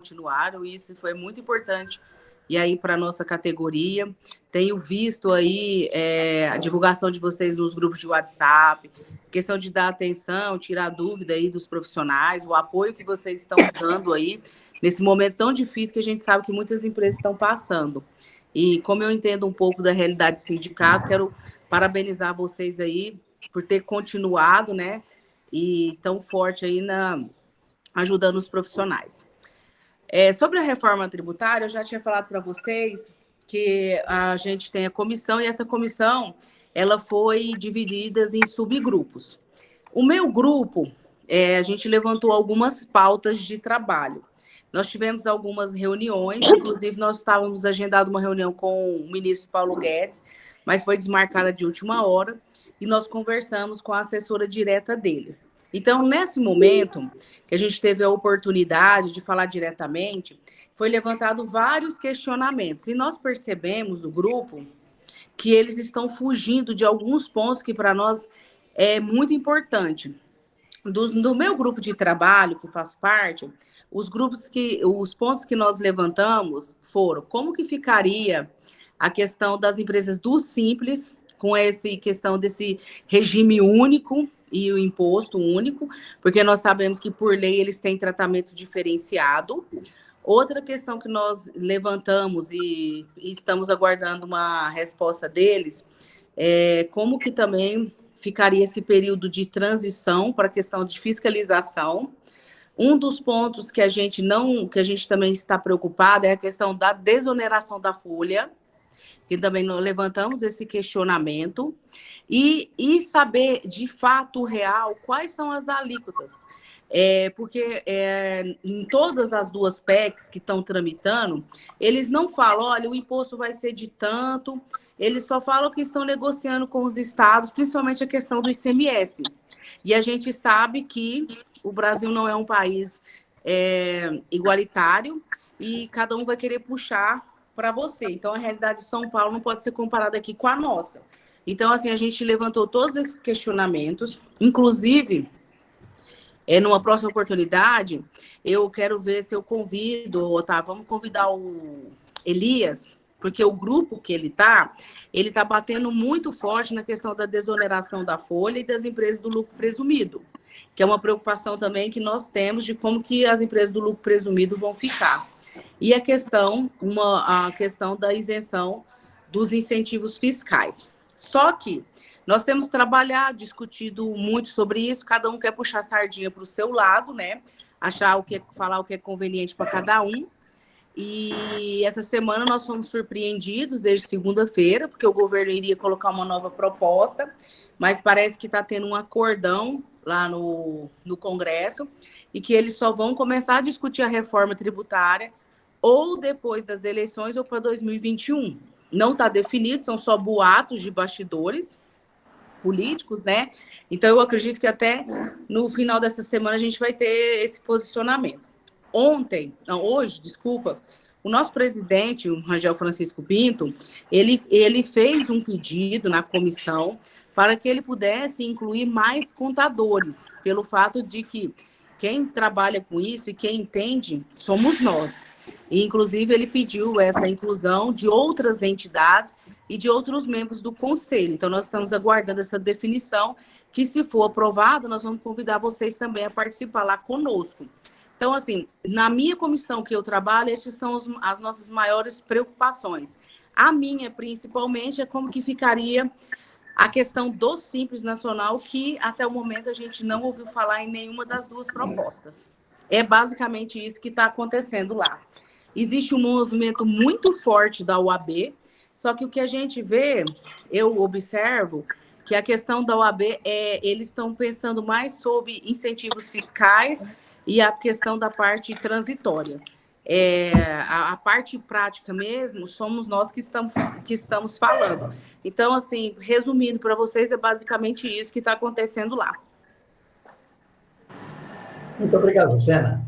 continuaram, e isso foi muito importante e aí para a nossa categoria. Tenho visto aí a divulgação de vocês nos grupos de WhatsApp, questão de dar atenção, tirar dúvida aí dos profissionais, o apoio que vocês estão dando aí nesse momento tão difícil que a gente sabe que muitas empresas estão passando. E como eu entendo um pouco da realidade do sindicato, quero parabenizar vocês aí por ter continuado, né, e tão forte aí ajudando os profissionais. Sobre a reforma tributária, eu já tinha falado para vocês que a gente tem a comissão, e essa comissão ela foi dividida em subgrupos. O meu grupo, a gente levantou algumas pautas de trabalho. Nós tivemos algumas reuniões, inclusive nós estávamos agendando uma reunião com o ministro Paulo Guedes, mas foi desmarcada de última hora, e nós conversamos com a assessora direta dele. Então, nesse momento que a gente teve a oportunidade de falar diretamente, foi levantado vários questionamentos, e nós percebemos, o grupo, que eles estão fugindo de alguns pontos que para nós é muito importante. Do meu grupo de trabalho, que faço parte, os pontos que nós levantamos foram como que ficaria a questão das empresas do Simples, com essa questão desse regime único e o imposto único, porque nós sabemos que, por lei, eles têm tratamento diferenciado. Outra questão que nós levantamos e estamos aguardando uma resposta deles é como que também ficaria esse período de transição para a questão de fiscalização. Um dos pontos que a gente também está preocupado é a questão da desoneração da folha, que também nós levantamos esse questionamento, e saber de fato real quais são as alíquotas. Porque em todas as duas PECs que estão tramitando, eles não falam, olha, o imposto vai ser de tanto, eles só falam que estão negociando com os estados, principalmente a questão do ICMS. E a gente sabe que o Brasil não é um país igualitário, e cada um vai querer puxar para você. Então, a realidade de São Paulo não pode ser comparada aqui com a nossa. Então, assim, a gente levantou todos esses questionamentos, inclusive, numa próxima oportunidade, eu quero ver se eu convido, Otávio, vamos convidar o Elias, porque o grupo que ele tá batendo muito forte na questão da desoneração da folha e das empresas do lucro presumido, que é uma preocupação também que nós temos de como que as empresas do lucro presumido vão ficar. E a questão da isenção dos incentivos fiscais. Só que nós temos trabalhado, discutido muito sobre isso, cada um quer puxar a sardinha para o seu lado, né? Falar o que é conveniente para cada um. E essa semana nós fomos surpreendidos, desde segunda-feira, porque o governo iria colocar uma nova proposta, mas parece que está tendo um acordão lá no Congresso, e que eles só vão começar a discutir a reforma tributária ou depois das eleições ou para 2021. Não está definido, são só boatos de bastidores políticos, né? Então, eu acredito que até no final dessa semana a gente vai ter esse posicionamento. Hoje, o nosso presidente, o Rangel Francisco Pinto, ele fez um pedido na comissão para que ele pudesse incluir mais contadores, pelo fato de que quem trabalha com isso e quem entende somos nós. E, inclusive, ele pediu essa inclusão de outras entidades e de outros membros do conselho. Então, nós estamos aguardando essa definição, que, se for aprovado, nós vamos convidar vocês também a participar lá conosco. Então, assim, na minha comissão que eu trabalho, essas são as nossas maiores preocupações. A minha, principalmente, é como que ficaria a questão do Simples Nacional, que até o momento a gente não ouviu falar em nenhuma das duas propostas. É basicamente isso que está acontecendo lá. Existe um movimento muito forte da OAB, só que o que a gente vê, eu observo, que a questão da OAB eles estão pensando mais sobre incentivos fiscais e a questão da parte transitória. A parte prática mesmo, somos nós que estamos falando. Então, assim, resumindo para vocês, é basicamente isso que está acontecendo lá. Muito obrigado, Sucena.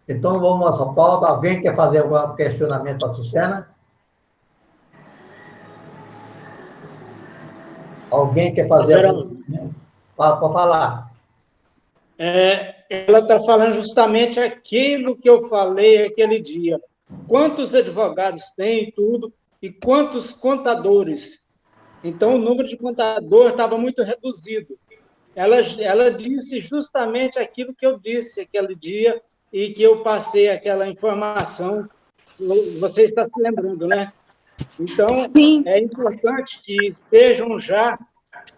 Então, vamos à nossa pauta. Alguém quer fazer algum questionamento para a Sucena? Alguém quer fazer algum... Pode falar. Ela está falando justamente aquilo que eu falei aquele dia. Quantos advogados tem, tudo, e quantos contadores. Então, o número de contador estava muito reduzido. Ela disse justamente aquilo que eu disse aquele dia e que eu passei aquela informação. Você está se lembrando, né? Então, Sim. é importante que estejam já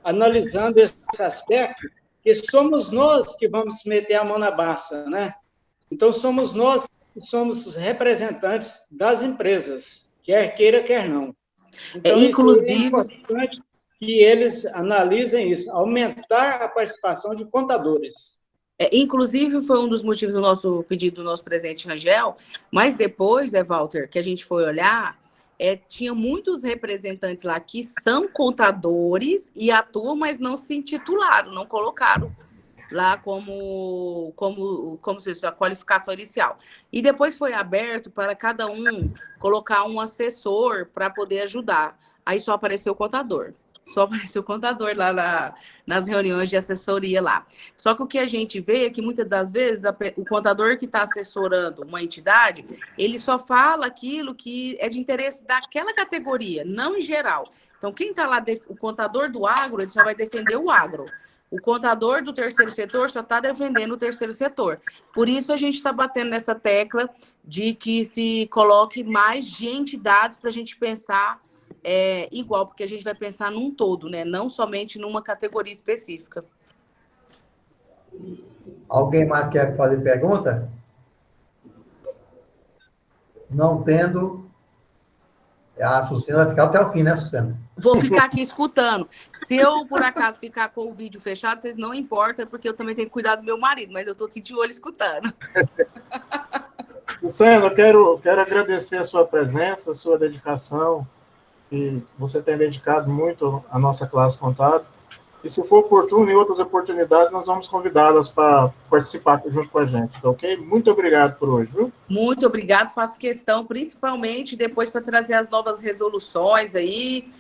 analisando esse aspecto, que somos nós que vamos meter a mão na massa, né? Então, somos nós que somos os representantes das empresas, quer queira, quer não. Então, isso é importante que eles analisem isso, aumentar a participação de contadores. Inclusive, foi um dos motivos do nosso pedido do nosso presidente Rangel, mas depois, Walter, que a gente foi olhar, tinha muitos representantes lá que são contadores e atuam, mas não se intitularam, não colocaram lá como se fosse a qualificação inicial. E depois foi aberto para cada um colocar um assessor para poder ajudar. Aí só apareceu o contador. Só apareceu o contador lá nas reuniões de assessoria lá. Só que o que a gente vê é que muitas das vezes o contador que está assessorando uma entidade, ele só fala aquilo que é de interesse daquela categoria, não em geral. Então, quem está lá, o contador do agro, ele só vai defender o agro. O contador do terceiro setor só está defendendo o terceiro setor. Por isso, a gente está batendo nessa tecla de que se coloque mais de entidades para a gente pensar igual, porque a gente vai pensar num todo, né? Não somente numa categoria específica. Alguém mais quer fazer pergunta? Não tendo, a Sucena vai ficar até o fim, né, Sucena? Vou ficar aqui escutando. Se eu, por acaso, ficar com o vídeo fechado, vocês não importam, porque eu também tenho que cuidar do meu marido, mas eu estou aqui de olho escutando. Sucena, eu quero agradecer a sua presença, a sua dedicação, que você tem dedicado muito à nossa classe contábil. E se for oportuno, em outras oportunidades, nós vamos convidá-las para participar junto com a gente, tá ok? Muito obrigado por hoje, viu? Muito obrigado, faço questão, principalmente depois para trazer as novas resoluções aí,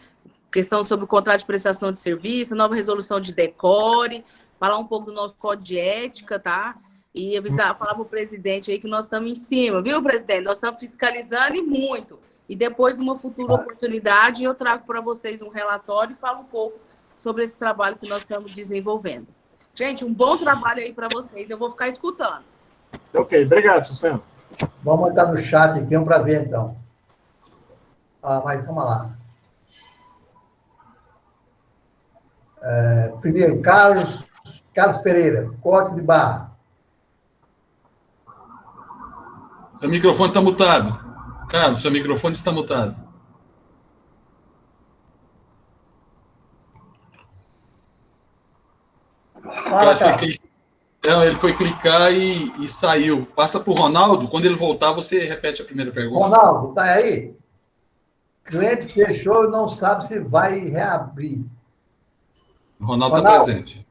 questão sobre o contrato de prestação de serviço, nova resolução de decore, falar um pouco do nosso código de ética, tá? E avisar, falar para o presidente aí que nós estamos em cima, viu, presidente? Nós estamos fiscalizando e muito. E depois, numa futura oportunidade, eu trago para vocês um relatório e falo um pouco sobre esse trabalho que nós estamos desenvolvendo. Gente, um bom trabalho aí para vocês. Eu vou ficar escutando. Ok, obrigado, Sucena. Vamos entrar no chat aqui, para ver, então. Mas vamos lá. Primeiro, Carlos Pereira, código de barra. Seu microfone está mutado. Carlos, seu microfone está mutado. Fala, Carlos. Ele foi clicar e saiu. Passa para o Ronaldo. Quando ele voltar, você repete a primeira pergunta. Ronaldo, tá aí? Cliente fechou e não sabe se vai reabrir. O Ronaldo está presente.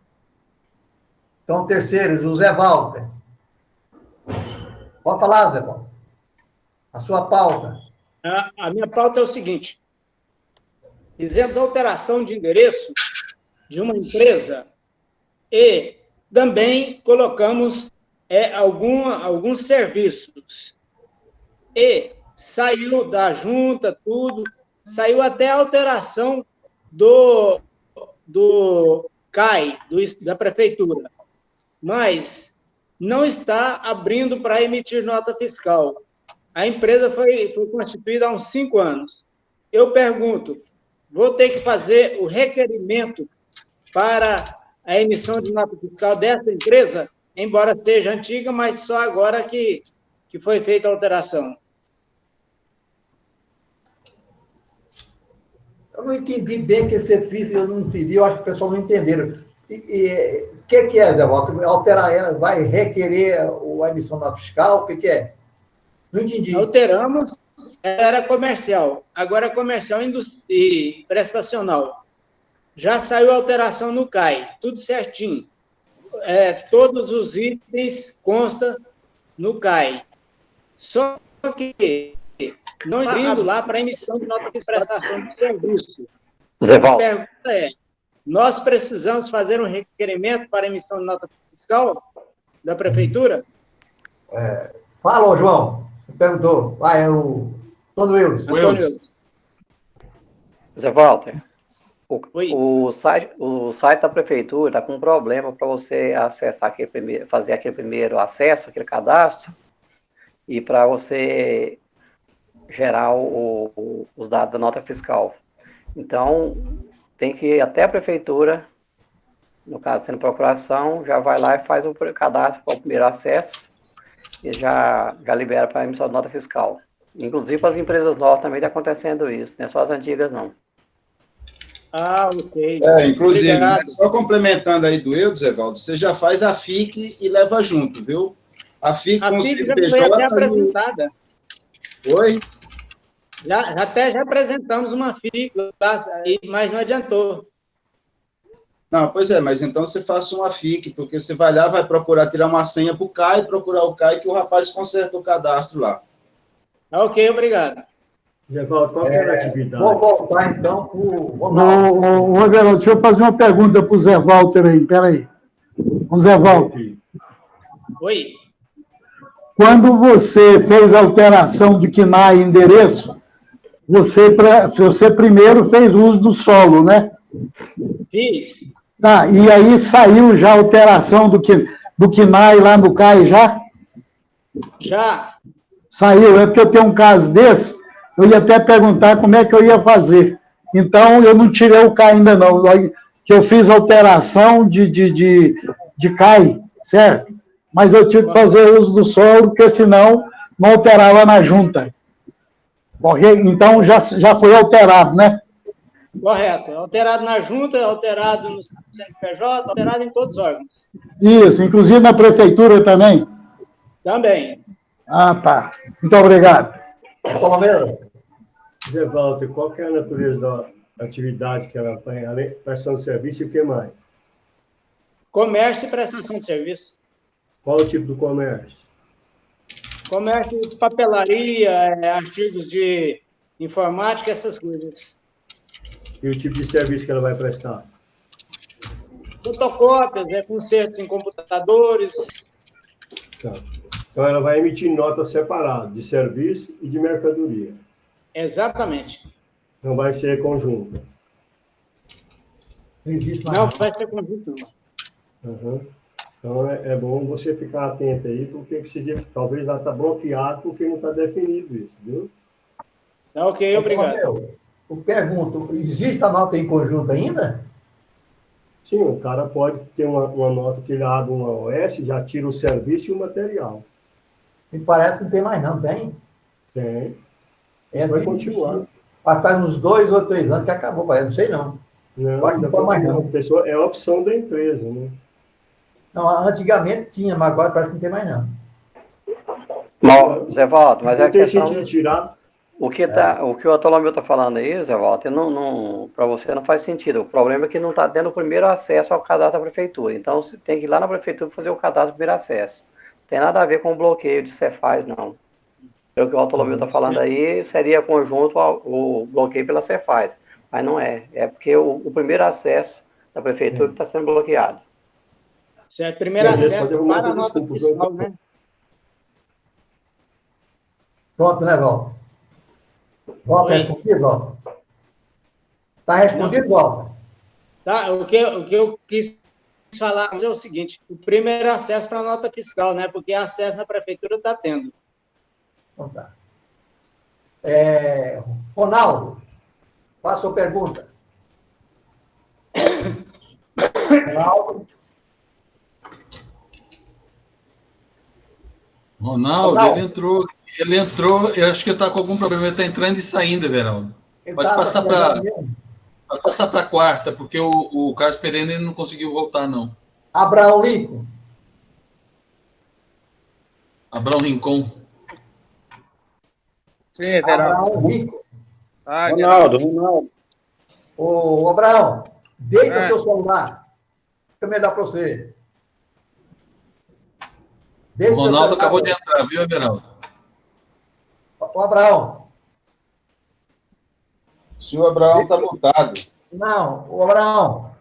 Então, terceiro, José Walter. Pode falar, Zé Walter. A sua pauta. A minha pauta é o seguinte. Fizemos alteração de endereço de uma empresa e também colocamos alguns serviços. E saiu da junta, tudo, saiu até a alteração do CAI, da prefeitura. Mas não está abrindo para emitir nota fiscal. A empresa foi constituída há uns 5 anos. Eu pergunto, vou ter que fazer o requerimento para a emissão de nota fiscal dessa empresa, embora seja antiga, mas só agora que foi feita a alteração. Eu não entendi bem o que você fez, eu não entendi, eu acho que o pessoal não entenderam. O que é, Zé Walter? Alterar ela, vai requerer a emissão da fiscal? O que é? Não entendi. Alteramos, era comercial, agora é comercial e prestacional. Já saiu a alteração no CAI, tudo certinho. Todos os itens constam no CAI. Só que não está abrindo lá para emissão de nota de prestação de serviço. A pergunta é, nós precisamos fazer um requerimento para emissão de nota fiscal? da prefeitura? Fala, ô, João. Você perguntou. Vai, é o Antônio Eudes. O Antônio Eudes. Eudes. Zé Walter, Oi. o site da prefeitura está com um problema para você acessar fazer aquele primeiro acesso, aquele cadastro, e para você gerar os dados da nota fiscal. Então, tem que ir até a prefeitura, no caso, tendo procuração, já vai lá e faz o cadastro para o primeiro acesso e já libera para a emissão de nota fiscal. Inclusive, para as empresas novas também está acontecendo isso, não é só as antigas, não. Ah, ok. Inclusive, Obrigado. né, só complementando aí do Eudes, Evaldo, você já faz a FIC e leva junto, viu? A FIC A com o FIC já CNPJ... foi até apresentada. Oi? Até já apresentamos uma FIC, mas não adiantou. Não, pois é, mas então você faça uma FIC, porque você vai lá, vai procurar tirar uma senha para o CAI, procurar o CAI, que o rapaz conserta o cadastro lá. Ok, obrigado. Gevaldo, qual que era a atividade? Vou voltar, então, para o Ô, Everaldo, deixa eu fazer uma pergunta para o Zé Walter aí, peraí. O Zé Walter, Oi. quando você fez a alteração de KNAI e endereço, você primeiro fez uso do solo, né? Fiz. Tá, e aí saiu já a alteração do KNAI lá no CAI já? Já. Saiu, é porque eu tenho um caso desse, eu ia até perguntar como é que eu ia fazer. Então, eu não tirei o CAI ainda não, que eu fiz alteração de CAI, certo? Mas eu tive que fazer uso do solo, porque senão não alterava na junta. Ok? Então, já foi alterado, né? Correto. Alterado na junta, alterado no CNPJ, alterado em todos os órgãos. Isso, inclusive na prefeitura também? Também. Ah, tá. Muito obrigado. Palmeira. Zé Walter, qual que é a natureza da atividade que ela tem, além de prestação de serviço e o que mais? Comércio e prestação de serviço. Qual o tipo do comércio? Comércio de papelaria, artigos de informática, essas coisas. E o tipo de serviço que ela vai prestar? Fotocópias, consertos em computadores. Tá. Então, ela vai emitir nota separada de serviço e de mercadoria. Exatamente. Não vai ser conjunta. Não existe mais. Não vai ser conjunto, não. Uhum. Então, é bom você ficar atento aí, porque precisa, talvez ela está bloqueada porque não está definido isso, viu? Tá ok, obrigado. Eu pergunto, existe a nota em conjunto ainda? Sim, o cara pode ter uma nota que ele abre uma OS, já tira o serviço e o material. Me parece que não tem mais, não, tem? Tem. Essa Isso vai continuar. Faz uns 2 ou 3 anos que acabou, parece, não sei não. Não, Pode ainda não mais não. Pessoa, é a opção da empresa, né? Não, antigamente tinha, mas agora parece que não tem mais não. Não, Zé Walter, mas é a Não tem questão... sentido tirar. O que o Atolomeu está falando aí, Zé Walter, para você não faz sentido. O problema é que não está dando o primeiro acesso ao cadastro da prefeitura. Então, você tem que ir lá na prefeitura fazer o cadastro do primeiro acesso. Não tem nada a ver com o bloqueio de Cefaz, não. Pelo que o Atolomeu está falando aí, seria conjunto o bloqueio pela Cefaz. Mas não é. É porque o primeiro acesso da prefeitura que está sendo bloqueado. Certo, primeiro acesso para a nota desculpa, fiscal, né? Pronto, né, Walter? Walter, respondido, Walter? Está respondido, Walter? Tá, o que eu quis falar é o seguinte, o primeiro acesso para a nota fiscal, né? Porque acesso na prefeitura está tendo. Então tá. Ronaldo, faça a sua pergunta. Ronaldo, ele entrou, eu acho que está com algum problema, ele está entrando e saindo, Everaldo. Pode passar para quarta, porque o Carlos Pereira ele não conseguiu voltar, não. Abraão Lincoln. Abraão Rincon. Sim, Everaldo. Abraão Lincoln. Ronaldo. Ô, Abraão, deita seu celular. Fica melhor para você. O Ronaldo acabou de entrar, viu, Everaldo? Ô, Abraão. O senhor Abraão está mutado. Não, o Abraão,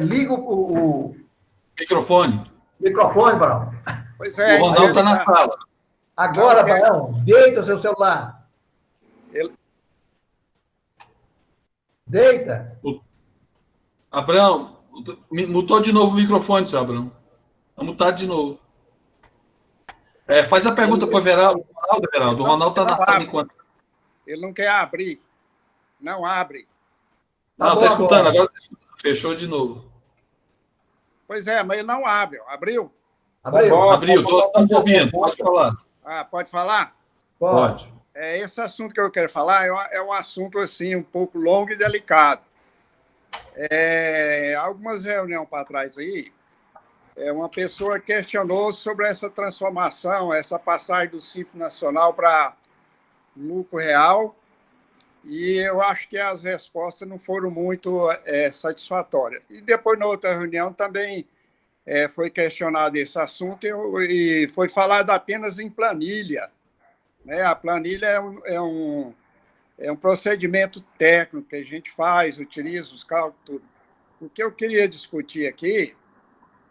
liga o Microfone. Microfone, Barão. Pois é. O Ronaldo está na sala. Agora, Barão, deita o seu celular. Deita. Abraão, mutou de novo o microfone, seu Abraão. Está mutado de novo. Faz a pergunta para o Ronaldo, Everaldo. O Ronaldo está na sala enquanto. Ele não quer abrir. Não abre. Não, está escutando, agora fechou de novo. Pois é, mas ele não abre. Abriu? Abriu, estamos ouvindo, pode falar. Pode falar? Pode. Esse assunto que eu quero falar é um assunto assim, um pouco longo e delicado. Algumas reuniões para trás aí, uma pessoa questionou sobre essa transformação, essa passagem do Simples Nacional para lucro real, e eu acho que as respostas não foram muito satisfatórias. E depois, na outra reunião, também foi questionado esse assunto e foi falado apenas em planilha. Né? A planilha é um procedimento técnico que a gente faz, utiliza os cálculos, tudo. O que eu queria discutir aqui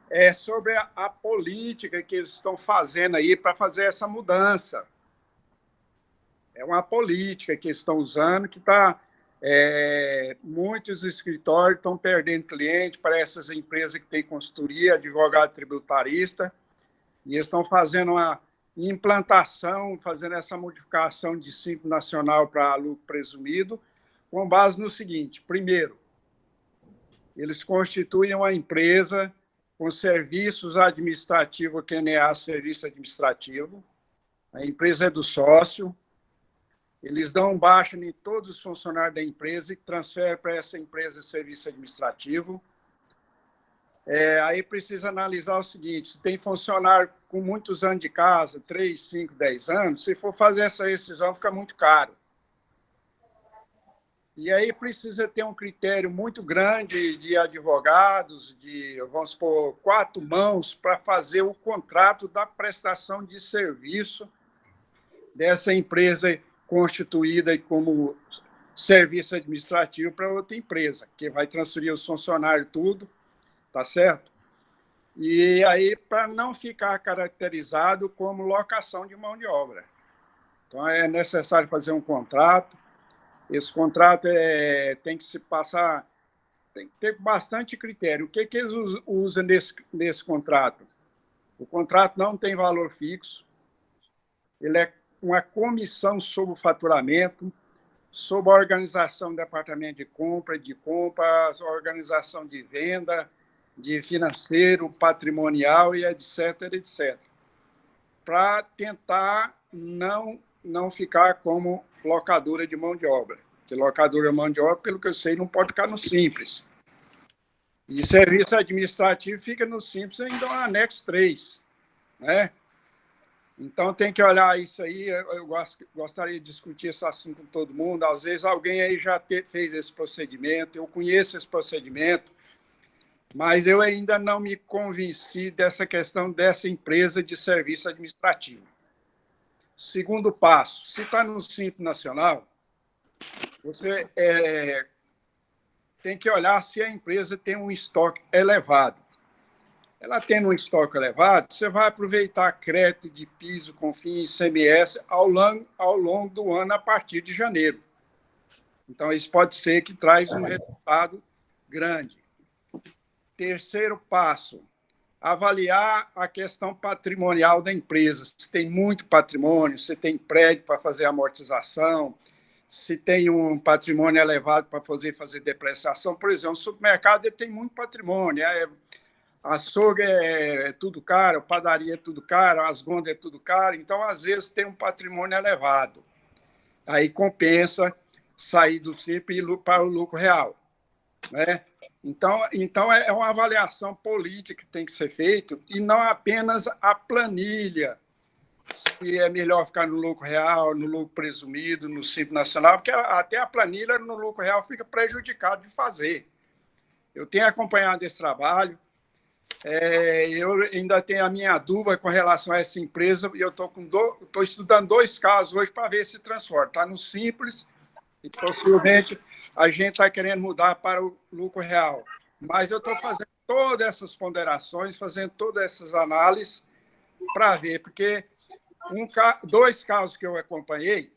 é sobre a política que eles estão fazendo aí para fazer essa mudança. É uma política que eles estão usando que está... muitos escritórios estão perdendo cliente para essas empresas que têm consultoria, advogado tributarista, e eles estão fazendo uma implantação, fazendo essa modificação de Simples Nacional para lucro presumido, com base no seguinte: primeiro, eles constituem uma empresa com serviços administrativos, QNA, serviço administrativo, a empresa é do sócio, eles dão baixa em todos os funcionários da empresa e transferem para essa empresa serviço administrativo. Aí precisa analisar o seguinte: se tem funcionário com muitos anos de casa, 3, 5, 10 anos, se for fazer essa rescisão, fica muito caro. E aí precisa ter um critério muito grande de advogados, vamos supor, 4 mãos para fazer o contrato da prestação de serviço dessa empresa constituída como serviço administrativo para outra empresa, que vai transferir os funcionários tudo, tá certo? E aí, para não ficar caracterizado como locação de mão de obra. Então, é necessário fazer um contrato. Esse contrato tem que se passar, tem que ter bastante critério. O que eles usam nesse contrato? O contrato não tem valor fixo, ele é uma comissão sobre o faturamento, sobre a organização do departamento de compra, a organização de venda, de financeiro, patrimonial e etc., etc. Para tentar não ficar como locadora de mão de obra. Porque locadora de mão de obra, pelo que eu sei, não pode ficar no Simples. E serviço administrativo fica no Simples ainda no anexo 3. Né? Então, tem que olhar isso aí. Eu gostaria de discutir esse assunto com todo mundo. Às vezes, alguém aí já fez esse procedimento. Eu conheço esse procedimento, mas eu ainda não me convenci dessa questão dessa empresa de serviço administrativo. Segundo passo, se está no Simples Nacional, você tem que olhar se a empresa tem um estoque elevado. Ela tendo um estoque elevado, você vai aproveitar crédito de piso, CONFINS, ICMS ao longo do ano, a partir de janeiro. Então, isso pode ser que traz um resultado grande. Terceiro passo, avaliar a questão patrimonial da empresa. Se tem muito patrimônio, se tem prédio para fazer amortização, se tem um patrimônio elevado para fazer depreciação. Por exemplo, o supermercado ele tem muito patrimônio, açougue é tudo caro, padaria é tudo caro, as gondas é tudo caro, então, às vezes, tem um patrimônio elevado. Aí compensa sair do Simples e ir para o lucro real. Né? Então, é uma avaliação política que tem que ser feita e não apenas a planilha, se é melhor ficar no lucro real, no lucro presumido, no Simples Nacional, porque até a planilha no lucro real fica prejudicado de fazer. Eu tenho acompanhado esse trabalho, eu ainda tenho a minha dúvida com relação a essa empresa e eu estou estudando 2 casos hoje para ver se transforma. Está no Simples e possivelmente a gente está querendo mudar para o lucro real. Mas eu estou fazendo todas essas ponderações, fazendo todas essas análises para ver, porque dois casos que eu acompanhei,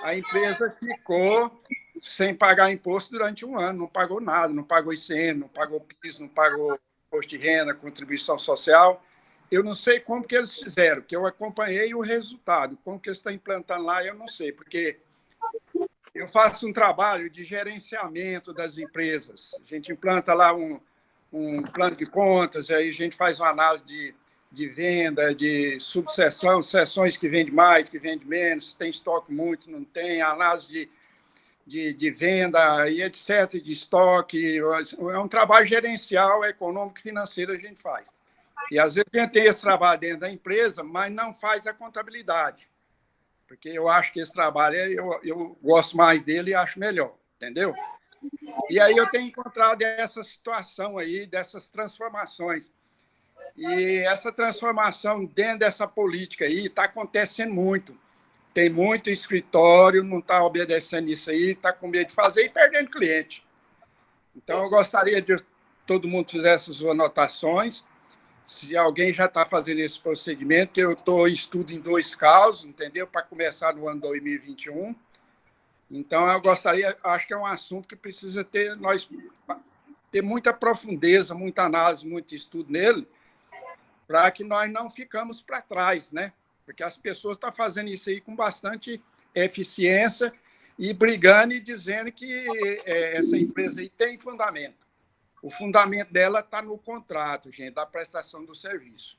a empresa ficou sem pagar imposto durante um ano, não pagou nada, não pagou ICM, não pagou PIS, não pagou imposto de renda, contribuição social. Eu não sei como que eles fizeram, porque eu acompanhei o resultado. Como que eles estão implantando lá, eu não sei, porque eu faço um trabalho de gerenciamento das empresas. A gente implanta lá um plano de contas, aí a gente faz uma análise de venda, de subseção, seções que vende mais, que vende menos, tem estoque muito, não tem, análise de venda, e etc., de estoque. É um trabalho gerencial, econômico e financeiro a gente faz. E, às vezes, a gente tem esse trabalho dentro da empresa, mas não faz a contabilidade. Porque eu acho que esse trabalho, eu gosto mais dele e acho melhor, entendeu? E aí eu tenho encontrado essa situação aí, dessas transformações. E essa transformação dentro dessa política aí está acontecendo muito. Tem muito escritório, não está obedecendo isso aí, está com medo de fazer e perdendo cliente. Então, eu gostaria de todo mundo fizesse as anotações. Se alguém já está fazendo esse procedimento, que eu estou em estudo em 2 casos, entendeu? Para começar no ano 2021. Então, eu gostaria, acho que é um assunto que precisa ter muita profundeza, muita análise, muito estudo nele, para que nós não ficamos para trás, né? Porque as pessoas estão fazendo isso aí com bastante eficiência e brigando e dizendo que essa empresa aí tem fundamento. O fundamento dela está no contrato, gente, da prestação do serviço.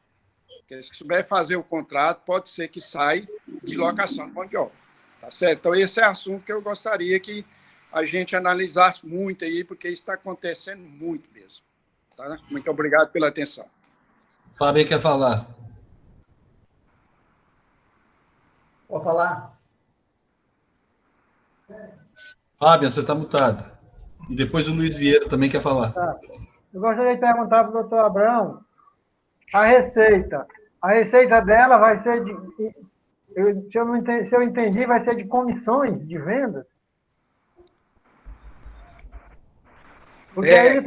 Porque se souber fazer o contrato, pode ser que saia de locação de mão de obra. Tá certo? Então, esse é assunto que eu gostaria que a gente analisasse muito aí, porque isso está acontecendo muito mesmo. Tá? Muito obrigado pela atenção. Fábio quer falar. Pode falar. Fábio, você está mutado. E depois o Luiz Vieira também quer falar. Tá. Eu gostaria de perguntar para o doutor Abrão a receita. A receita dela vai ser de... Se eu entendi, vai ser de comissões de vendas? Porque aí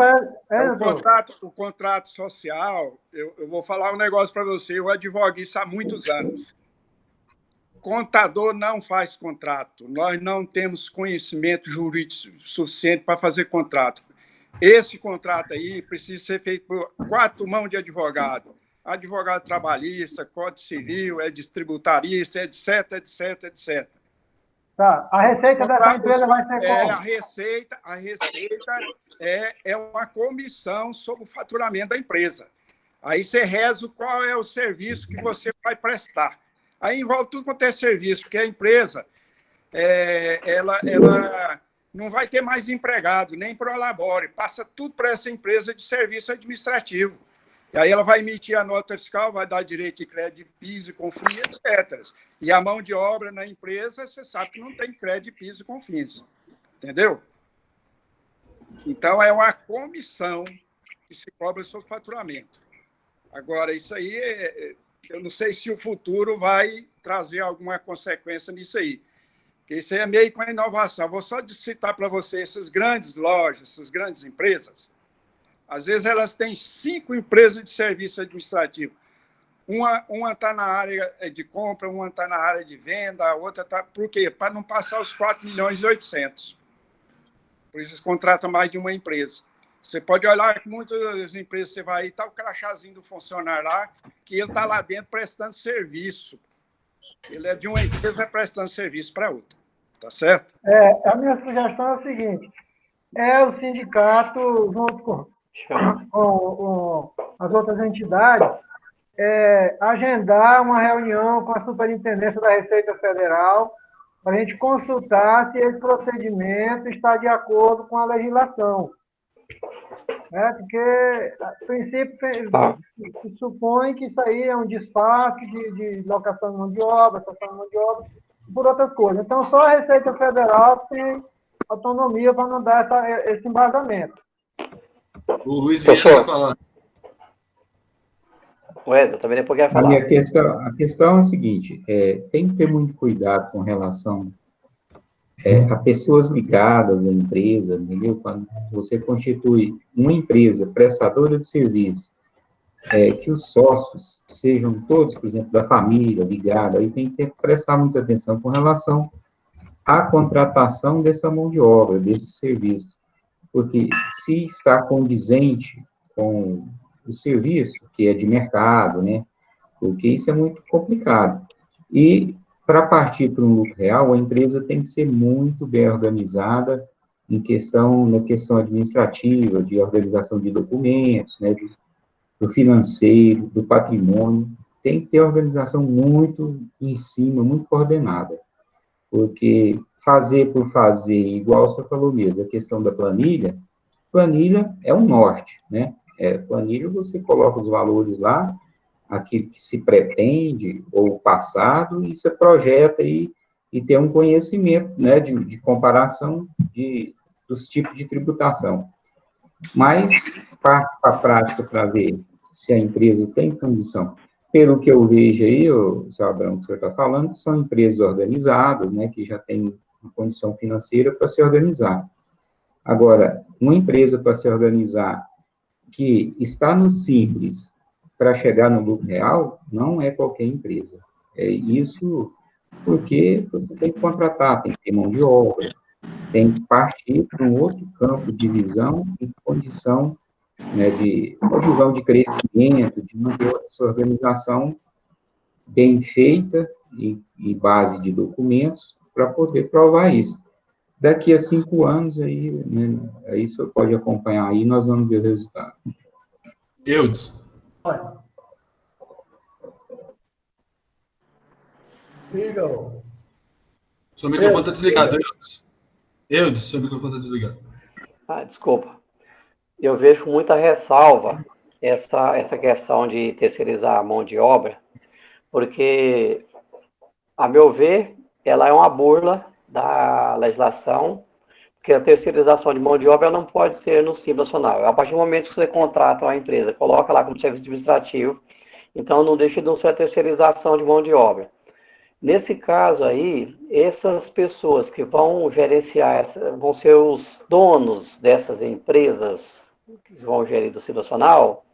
o contrato social, eu vou falar um negócio para você, eu advogo isso há muitos anos. Contador não faz contrato. Nós não temos conhecimento jurídico suficiente para fazer contrato. Esse contrato aí precisa ser feito por 4 mãos de advogado. Advogado trabalhista, Código Civil, tributarista, etc, etc, etc. Tá. A receita dessa empresa vai ser como? A receita é uma comissão sobre o faturamento da empresa. Aí você reza qual é o serviço que você vai prestar. Aí envolve tudo quanto é serviço, porque a empresa ela não vai ter mais empregado, nem para o labore, passa tudo para essa empresa de serviço administrativo. E aí ela vai emitir a nota fiscal, vai dar direito de crédito, PIS e CONFINS, etc. E a mão de obra na empresa, você sabe que não tem crédito, PIS e CONFINS. Entendeu? Então, é uma comissão que se cobra sobre faturamento. Agora, isso aí, eu não sei se o futuro vai trazer alguma consequência nisso aí. Porque isso aí é meio com a inovação. Vou só citar para você essas grandes lojas, essas grandes empresas. Às vezes, elas têm 5 empresas de serviço administrativo. Uma está na área de compra, uma está na área de venda, a outra está... Por quê? Para não passar os 4.800.000. Por isso, eles contratam mais de uma empresa. Você pode olhar que muitas empresas, você vai aí, está o crachazinho do funcionário lá, que ele está lá dentro prestando serviço. Ele é de uma empresa prestando serviço para outra. Tá certo? A minha sugestão é o seguinte. O sindicato, junto com as outras entidades, agendar uma reunião com a Superintendência da Receita Federal para a gente consultar se esse procedimento está de acordo com a legislação. Porque, a princípio, se supõe que isso aí é um disfarce de locação de mão de obra, cessão de mão de obra, por outras coisas. Então, só a Receita Federal tem autonomia para não dar esse embasamento. O Luiz Vieira quer falar. Eu também depois quero falar. A questão é a seguinte, tem que ter muito cuidado com relação a pessoas ligadas à empresa, entendeu? Quando você constitui uma empresa prestadora de serviço, que os sócios sejam todos, por exemplo, da família, ligados, aí tem que prestar muita atenção com relação à contratação dessa mão de obra, desse serviço, porque se está condizente com o serviço, que é de mercado, né, porque isso é muito complicado. E, para partir para um lucro real, a empresa tem que ser muito bem organizada na questão administrativa, de organização de documentos, né, do financeiro, do patrimônio, tem que ter organização muito em cima, muito coordenada, porque fazer por fazer, igual você falou mesmo, a questão da planilha é um norte, né? Planilha você coloca os valores lá, aquilo que se pretende, ou o passado, e você projeta e tem um conhecimento, né, de comparação dos tipos de tributação. Mas, parte para a prática para ver se a empresa tem condição. Pelo que eu vejo aí, seu Abrão, que o senhor está falando, são empresas organizadas, né, que já têm uma condição financeira para se organizar. Agora, uma empresa para se organizar que está no simples para chegar no lucro real, não é qualquer empresa. É isso porque você tem que contratar, tem que ter mão de obra, tem que partir para um outro campo de visão e condição, né, de uma visão de crescimento, de manter essa organização bem feita e base de documentos para poder provar isso. Daqui a 5 anos, aí, né, aí você pode acompanhar aí, nós vamos ver o resultado. Eudes. Liga. Seu microfone está desligado, Eudes. Eudes, seu microfone está desligado. Desculpa. Eu vejo com muita ressalva essa questão de terceirizar a mão de obra, porque, a meu ver, ela é uma burla da legislação, porque a terceirização de mão de obra não pode ser no Simples Nacional. A partir do momento que você contrata uma empresa, coloca lá como serviço administrativo, então não deixa de ser a terceirização de mão de obra. Nesse caso aí, essas pessoas que vão gerenciar, vão ser os donos dessas empresas que vão gerir do Simples Nacional,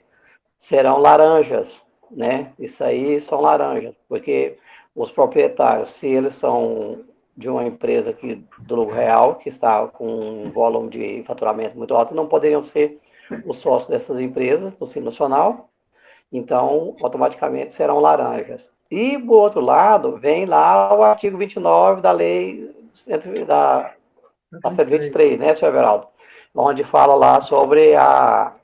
serão laranjas, né? Isso aí são laranjas, porque os proprietários, se eles são de uma empresa do lucro real, que está com um volume de faturamento muito alto, não poderiam ser os sócios dessas empresas do Simples Nacional, então, automaticamente serão laranjas. E, do outro lado, vem lá o artigo 29 da lei da 123, né, senhor Everaldo? Onde fala lá sobre a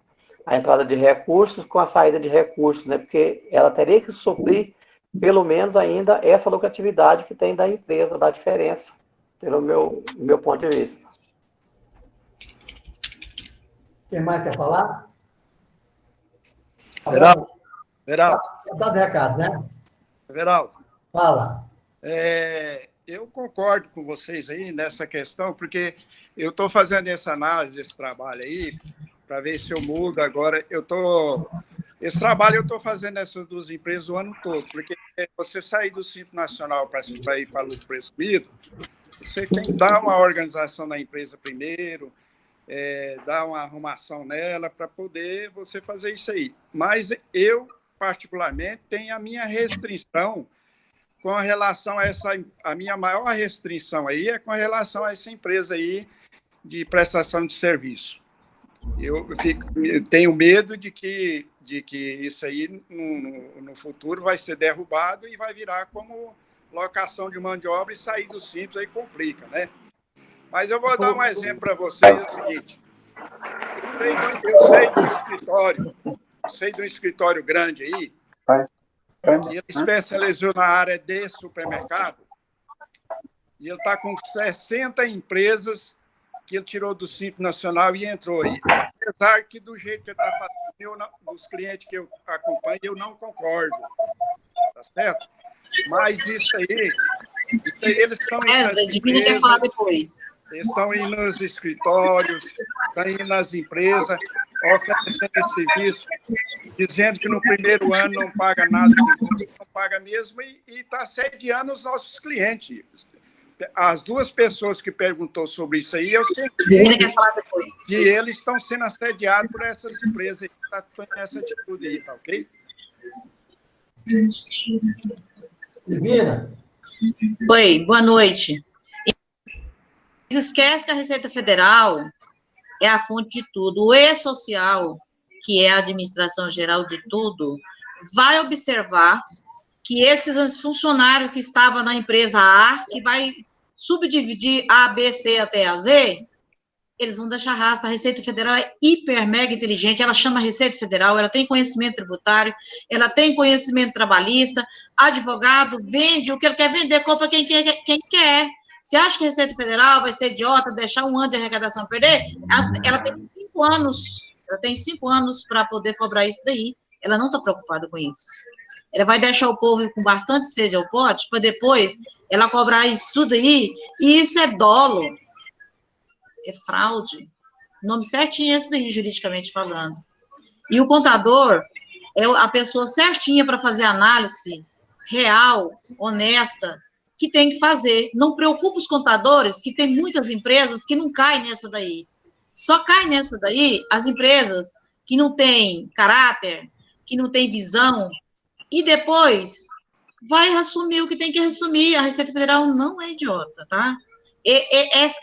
entrada de recursos com a saída de recursos, né, porque ela teria que suprir, pelo menos ainda, essa lucratividade que tem da empresa, da diferença, pelo meu ponto de vista. Quem mais quer falar? Everaldo. Dá recado, né? Everaldo. Fala. Eu concordo com vocês aí nessa questão, porque eu estou fazendo essa análise, esse trabalho aí, para ver se eu mudo agora. Esse trabalho eu estou fazendo nessas duas empresas o ano todo, porque você sair do Simples Nacional para ir para o lucro presumido, você tem que dar uma organização na empresa primeiro, dar uma arrumação nela para poder você fazer isso aí. Mas eu, particularmente, tenho a minha restrição com relação a a minha maior restrição aí é com relação a essa empresa aí de prestação de serviço. Eu tenho medo de que isso aí no futuro vai ser derrubado e vai virar como locação de mão de obra e sair do Simples aí complica, né? Mas eu vou dar um exemplo para vocês, é o seguinte. Eu sei de um escritório grande aí, que ele especializou na área de supermercado, e ele está com 60 empresas que ele tirou do Simples Nacional e entrou aí. Apesar que do jeito que ele está fazendo, dos clientes que eu acompanho, eu não concordo. Tá certo? Mas isso aí eles estão eles estão indo nos escritórios, estão indo nas empresas, oferecendo esse serviço, dizendo que no primeiro ano não paga nada, não paga mesmo, e está assediando os nossos clientes. as duas pessoas que perguntou sobre isso aí, eu sei que eles estão sendo assediados por essas empresas que estão tomando essa atitude aí, tá ok? Divina. Oi, boa noite. Esquece que a Receita Federal é a fonte de tudo. O E-Social, que é a administração geral de tudo, vai observar que esses funcionários que estavam na empresa A, que vai subdividir A, B, C até a Z, eles vão deixar rastro. A Receita Federal é hiper, mega inteligente, ela chama Receita Federal, ela tem conhecimento tributário, ela tem conhecimento trabalhista, advogado, vende o que ele quer vender, compra quem quer. Você acha que a Receita Federal vai ser idiota, deixar um ano de arrecadação perder? Ela tem 5 anos, para poder cobrar isso daí, ela não está preocupada com isso. Ela vai deixar o povo com bastante sede ao pote, para depois ela cobrar isso tudo aí, e isso é dolo, é fraude. O nome certinho é esse daí, juridicamente falando. E o contador é a pessoa certinha para fazer análise real, honesta, que tem que fazer. Não preocupa os contadores, que tem muitas empresas que não caem nessa daí. Só cai nessa daí as empresas que não têm caráter, que não têm visão, e depois vai assumir o que tem que assumir. A Receita Federal não é idiota, tá?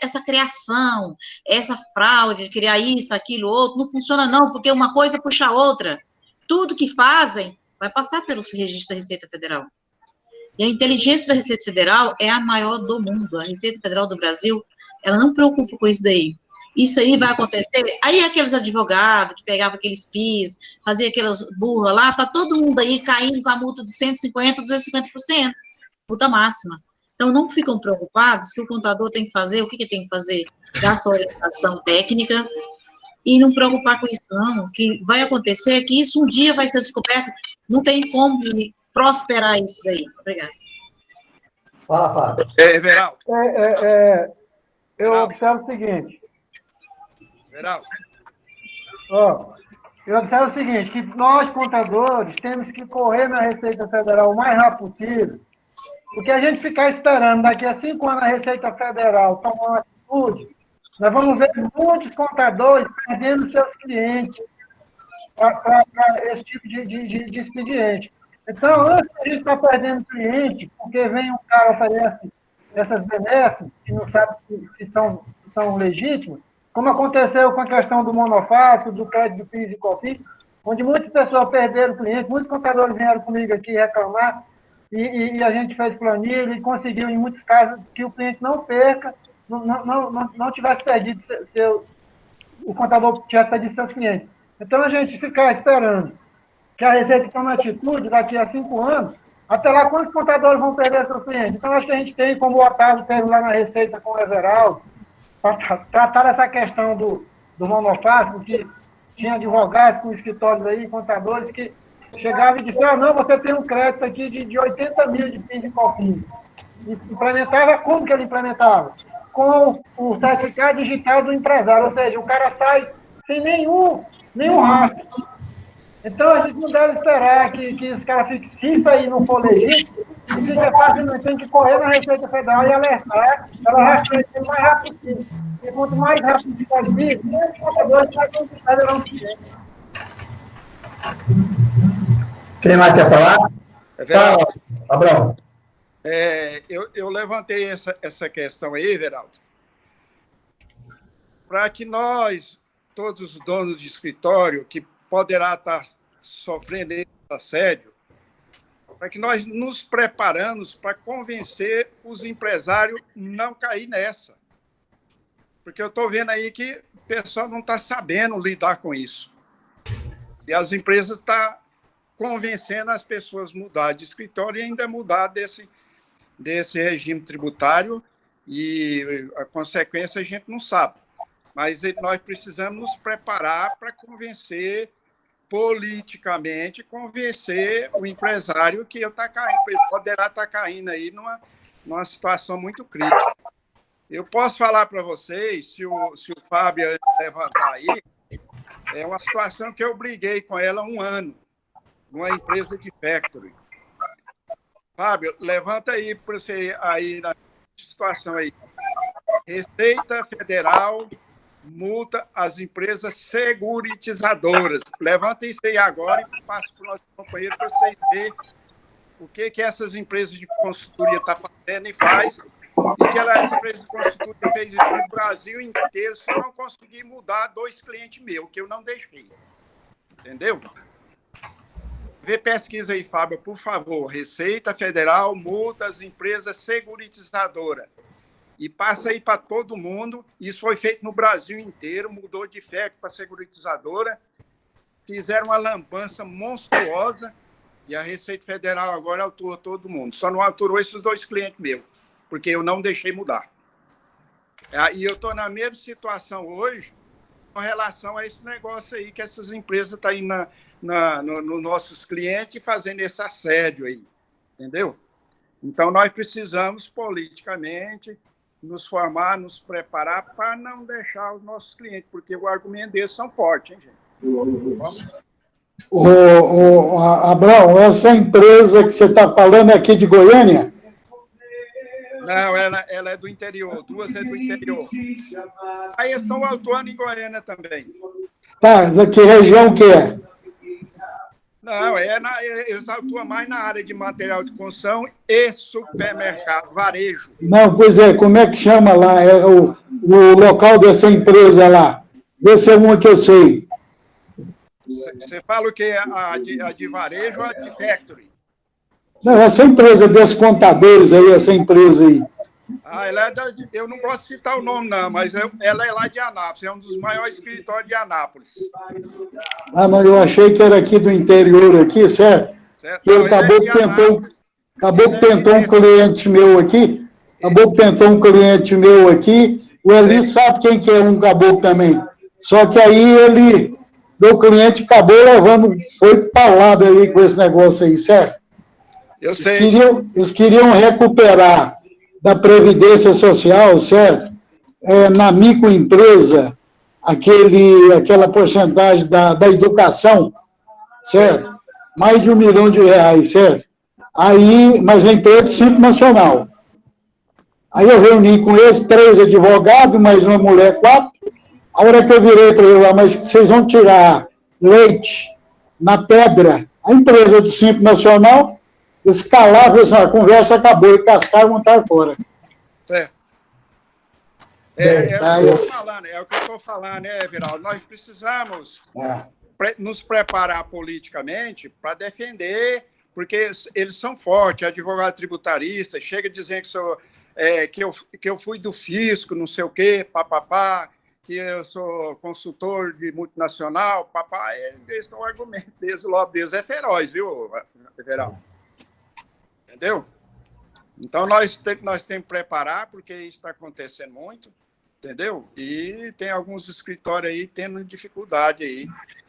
Essa criação, essa fraude de criar isso, aquilo, outro, não funciona não, porque uma coisa puxa a outra. Tudo que fazem vai passar pelo registro da Receita Federal. E a inteligência da Receita Federal é a maior do mundo. A Receita Federal do Brasil, ela não preocupa com isso daí. Isso aí vai acontecer. Aí aqueles advogados que pegavam aqueles PIS, faziam aquelas burras lá, tá todo mundo aí caindo com a multa de 150%, 250%, multa máxima. Então, não ficam preocupados que o contador tem que fazer, o que tem que fazer? Dar sua orientação técnica e não preocupar com isso, não. O que vai acontecer é que isso um dia vai ser descoberto, não tem como prosperar isso daí. Obrigada. Fala, Fábio. Everaldo. Eu observo o seguinte. Everaldo. Eu observo o seguinte, que nós, contadores, temos que correr na Receita Federal o mais rápido possível, porque a gente ficar esperando daqui a 5 anos a Receita Federal tomar uma atitude, nós vamos ver muitos contadores perdendo seus clientes para esse tipo de expediente. Então, antes a gente está perdendo cliente, porque vem um cara oferece essas benesses, que não sabe se são legítimas, como aconteceu com a questão do monofásico, do crédito do PIS e COFINS, onde muitas pessoas perderam cliente, muitos contadores vieram comigo aqui reclamar, e a gente fez planilha e conseguiu, em muitos casos, que o cliente não perca, não tivesse perdido o contador tivesse perdido seus clientes. Então, a gente ficar esperando que a Receita tome atitude daqui a 5 anos, até lá, quantos contadores vão perder seus clientes? Então, acho que a gente tem, como o Otávio teve lá na Receita com o Everaldo, para tratar essa questão do monofásico, que tinha advogados com escritórios aí, contadores, que chegavam e diziam, não, você tem um crédito aqui de 80 mil de PIS e COFINS. E implementava, como que ele implementava? Com o certificado digital do empresário, ou seja, o cara sai sem nenhum rastro. Então, a gente não deve esperar que os caras fiquem, se isso aí não for legítimo, fica fácil, não tem que correr na Receita Federal e alertar, ela rastreia o mais rápido possível. E quanto mais rápido ficar isso, os contadores mais conquistaram cliente. Quem mais quer falar? Fala, Abraão. Eu levantei essa questão aí, Everaldo, para que nós, todos os donos de escritório, que poderá estar sofrendo esse assédio, para que nós nos preparamos para convencer os empresários não cair nessa. Porque eu estou vendo aí que o pessoal não está sabendo lidar com isso. E as empresas estão convencendo as pessoas a mudar de escritório e ainda mudar desse regime tributário, e a consequência a gente não sabe. Mas nós precisamos nos preparar para convencer politicamente, convencer o empresário que poderá estar caindo aí numa situação muito crítica. Eu posso falar para vocês, se o Fábio levantar aí, é uma situação que eu briguei com ela há 1 ano, numa empresa de factory. Fábio, levanta aí para você aí na situação aí. Receita Federal multa as empresas seguritizadoras. Levantem isso aí agora e passo para o nosso companheiro para vocês verem o que essas empresas de consultoria estão fazendo e faz, e que essa empresa de consultoria fez isso no Brasil inteiro, se eu não conseguir mudar 2 clientes meus, que eu não deixei. Entendeu? Vê pesquisa aí, Fábio, por favor. Receita Federal multa as empresas seguritizadoras. E passa aí para todo mundo. Isso foi feito no Brasil inteiro, mudou de FEC para securitizadora, fizeram uma lambança monstruosa e a Receita Federal agora autua todo mundo. Só não auturou esses 2 clientes meus, porque eu não deixei mudar. E eu estou na mesma situação hoje com relação a esse negócio aí, que essas empresas estão aí nos nossos clientes fazendo esse assédio aí, entendeu? Então, nós precisamos, politicamente, nos formar, nos preparar para não deixar os nossos clientes, porque o argumento deles são fortes, hein, gente? Vamos? Abraão, essa empresa que você está falando é aqui de Goiânia? Não, ela é do interior, 2 é do interior. Aí estão atuando em Goiânia também. Tá, da que região que é? Não, eles atuam mais na área de material de construção e supermercado, varejo. Não, pois é, como é que chama lá? É o local dessa empresa lá? Vê se é uma que eu sei. Você fala o que? A de varejo ou a de factory? Não, essa empresa desses contadores aí, essa empresa aí. Eu não gosto de citar o nome, não, mas ela é lá de Anápolis, é um dos maiores escritórios de Anápolis. Ah, mas eu achei que era aqui do interior, aqui, certo? Que ele acabou que tentou um cliente meu aqui, o Eli sabe quem que é um caboclo também. Só que aí meu cliente acabou levando, foi paulado aí com esse negócio aí, certo? Eu sei. Eles queriam recuperar da Previdência Social, certo? Na microempresa, aquela porcentagem da educação, certo? Mais de R$1 milhão, certo? Aí, mas a empresa de Simples Nacional. Aí eu reuni com eles 3 advogados, mais uma mulher, 4. A hora que eu virei para ele lá, mas vocês vão tirar leite na pedra, a empresa do Simples Nacional, eles calavam, a conversa acabou, e cascaram e montaram fora. Certo. É o que eu estou falando, né, Everaldo? Nós precisamos nos preparar politicamente para defender, porque eles são fortes, advogado tributarista, chega dizendo que eu fui do fisco, não sei o quê, papapá, que eu sou consultor de multinacional, papá, esse é o argumento deles, o lobby deles é feroz, viu, Everaldo? Entendeu? Então, nós temos que preparar, porque isso está acontecendo muito, entendeu? E tem alguns escritórios aí tendo dificuldade aí.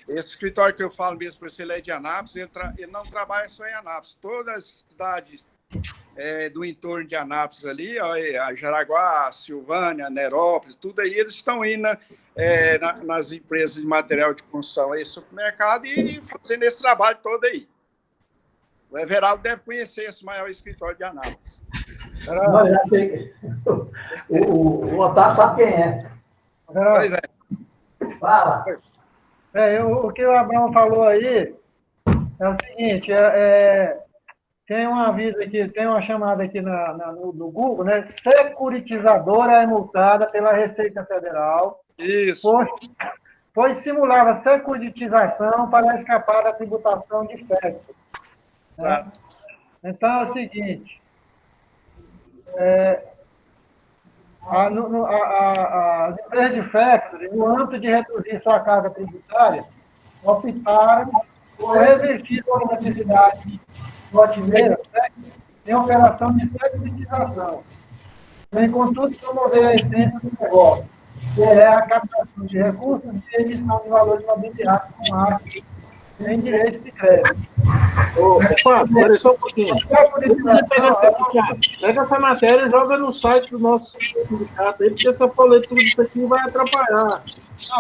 Esse escritório que eu falo mesmo, por isso ele é de Anápolis, ele não trabalha só em Anápolis. Todas as cidades do entorno de Anápolis ali, a Jaraguá, a Silvânia, a Nerópolis, tudo aí, eles estão indo nas empresas de material de construção, aí, supermercado, e fazendo esse trabalho todo aí. O Everaldo deve conhecer esse maior escritório de Anápolis. Não, já sei. O Otávio sabe quem é. Pois é. Fala. O que o Abraão falou aí é o seguinte, tem um aviso aqui, tem uma chamada aqui no Google, né? Securitizadora é multada pela Receita Federal. Isso. Pois simulava securitização para escapar da tributação de FEC. Né? Então, é o seguinte, as empresas de factory, no âmbito de reduzir sua carga tributária, optaram por revertir sua atividade rotineira em operação de securitização, sem, contudo, promover a essência do negócio, que é a captação de recursos e emissão de valores imobiliários com marcos em direitos de crédito. Espera só um pouquinho. Pega essa matéria e joga no site do nosso sindicato aí, porque se eu falei tudo isso aqui vai atrapalhar.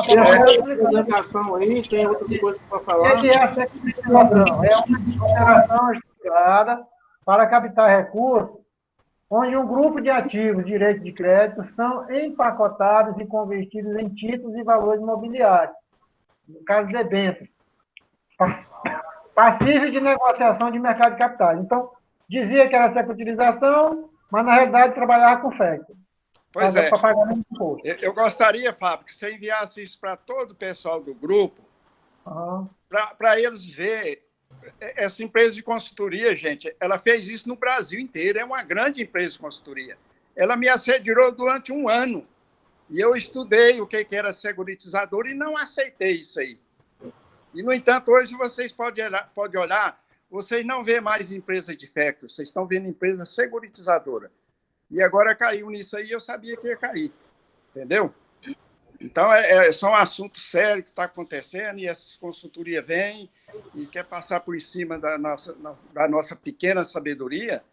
Tem a apresentação aí, tem outras coisas para falar. O que é a securitização? É uma operação estruturada para captar recursos onde um grupo de ativos, direitos de crédito, são empacotados e convertidos em títulos e valores imobiliários, no caso de debêntures, passível de negociação de mercado de capitais. Então, dizia que era securitização, mas, na realidade, trabalhava com FEC. Pois é. Eu gostaria, Fábio, que você enviasse isso para todo o pessoal do grupo, para eles verem. Essa empresa de consultoria, gente, ela fez isso no Brasil inteiro, é uma grande empresa de consultoria. Ela me assediou durante 1 ano, e eu estudei o que era securitizador e não aceitei isso aí. E, no entanto, hoje vocês podem olhar, vocês não vê mais empresa de facto, vocês estão vendo empresa securitizadora. E agora caiu nisso aí, eu sabia que ia cair, entendeu? Então, são assuntos sérios que estão acontecendo e essa consultoria vem e quer passar por cima da nossa pequena sabedoria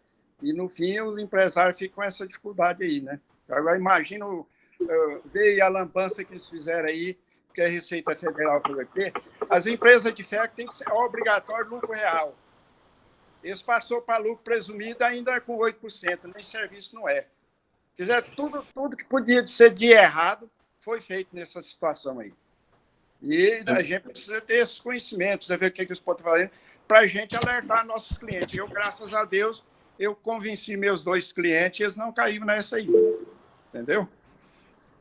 e, no fim, os empresários ficam com essa dificuldade aí, né? Agora, imagino ver a lambança que eles fizeram aí, que a Receita Federal foi aqui. As empresas de fé têm que ser obrigatório lucro real. Eles passou para lucro presumido ainda com 8%, nem serviço não é. Fizeram tudo que podia ser de errado, foi feito nessa situação aí. E a gente precisa ter esses conhecimentos, precisa ver o que eles podem fazer para a gente alertar nossos clientes. Eu, graças a Deus, eu convenci meus 2 clientes e eles não caíram nessa aí. Entendeu?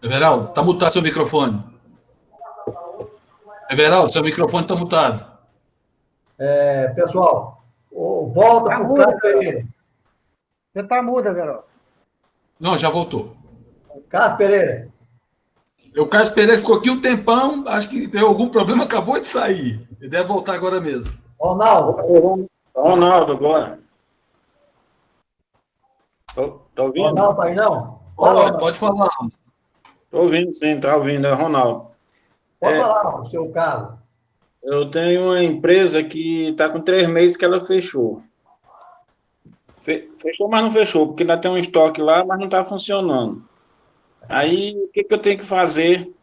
Everaldo, está mutado seu microfone. Everaldo, seu microfone está mutado. Pessoal, volta para o Cássio Pereira. Você está mudo, Everaldo. Não, já voltou. Cássio Pereira. O Cássio Pereira ficou aqui um tempão, acho que deu algum problema, acabou de sair. Ele deve voltar agora mesmo. Ronaldo, agora. Tá ouvindo? Ronaldo, tá aí não? Pode falar. Tô ouvindo, sim, tá ouvindo, é Ronaldo. Pode falar, o seu caso. Eu tenho uma empresa que está com 3 meses que ela fechou. Fechou, mas não fechou, porque ainda tem um estoque lá, mas não está funcionando. Aí, o que eu tenho que fazer,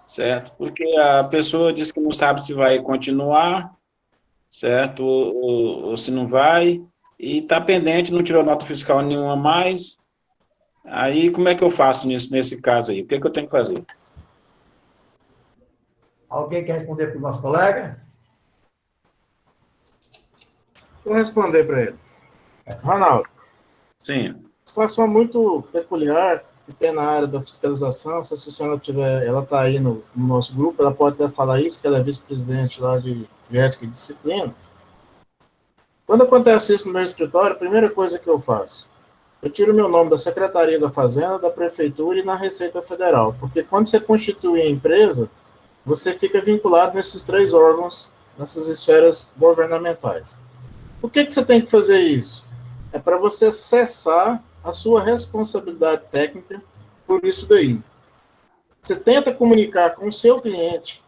certo? Porque a pessoa diz que não sabe se vai continuar, certo? Ou se não vai, e está pendente, não tirou nota fiscal nenhuma mais. Aí, como é que eu faço nesse caso aí? O que eu tenho que fazer? Alguém quer responder para o nosso colega? Vou responder para ele. Ronaldo. Sim. Situação muito peculiar que tem na área da fiscalização. Se a senhora tiver, ela está aí no nosso grupo, ela pode até falar isso, que ela é vice-presidente lá de ética e disciplina. Quando acontece isso no meu escritório, a primeira coisa que eu faço, eu tiro meu nome da Secretaria da Fazenda, da Prefeitura e na Receita Federal, porque quando você constitui a empresa, você fica vinculado nesses 3 órgãos, nessas esferas governamentais. Por que você tem que fazer isso? É para você cessar a sua responsabilidade técnica por isso daí. Você tenta comunicar com o seu cliente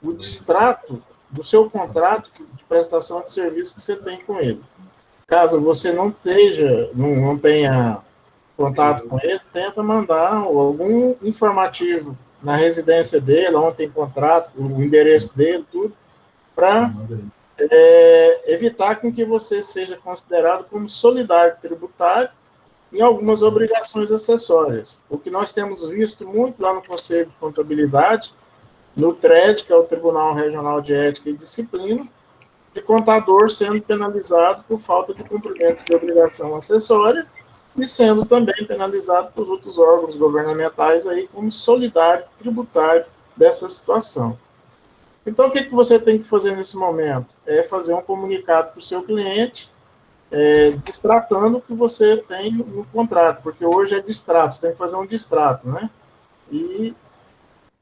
o distrato do seu contrato de prestação de serviço que você tem com ele. Caso você não tenha contato com ele, tenta mandar algum informativo na residência dele, onde tem contrato, o endereço dele, tudo, para evitar com que você seja considerado como solidário tributário em algumas obrigações acessórias. O que nós temos visto muito lá no Conselho de Contabilidade, no TRED, que é o Tribunal Regional de Ética e Disciplina, de contador sendo penalizado por falta de cumprimento de obrigação acessória e sendo também penalizado por outros órgãos governamentais aí como solidário tributário dessa situação. Então, o que você tem que fazer nesse momento? É fazer um comunicado para o seu cliente, distratando o que você tem no contrato, porque hoje é distrato, você tem que fazer um distrato, né? E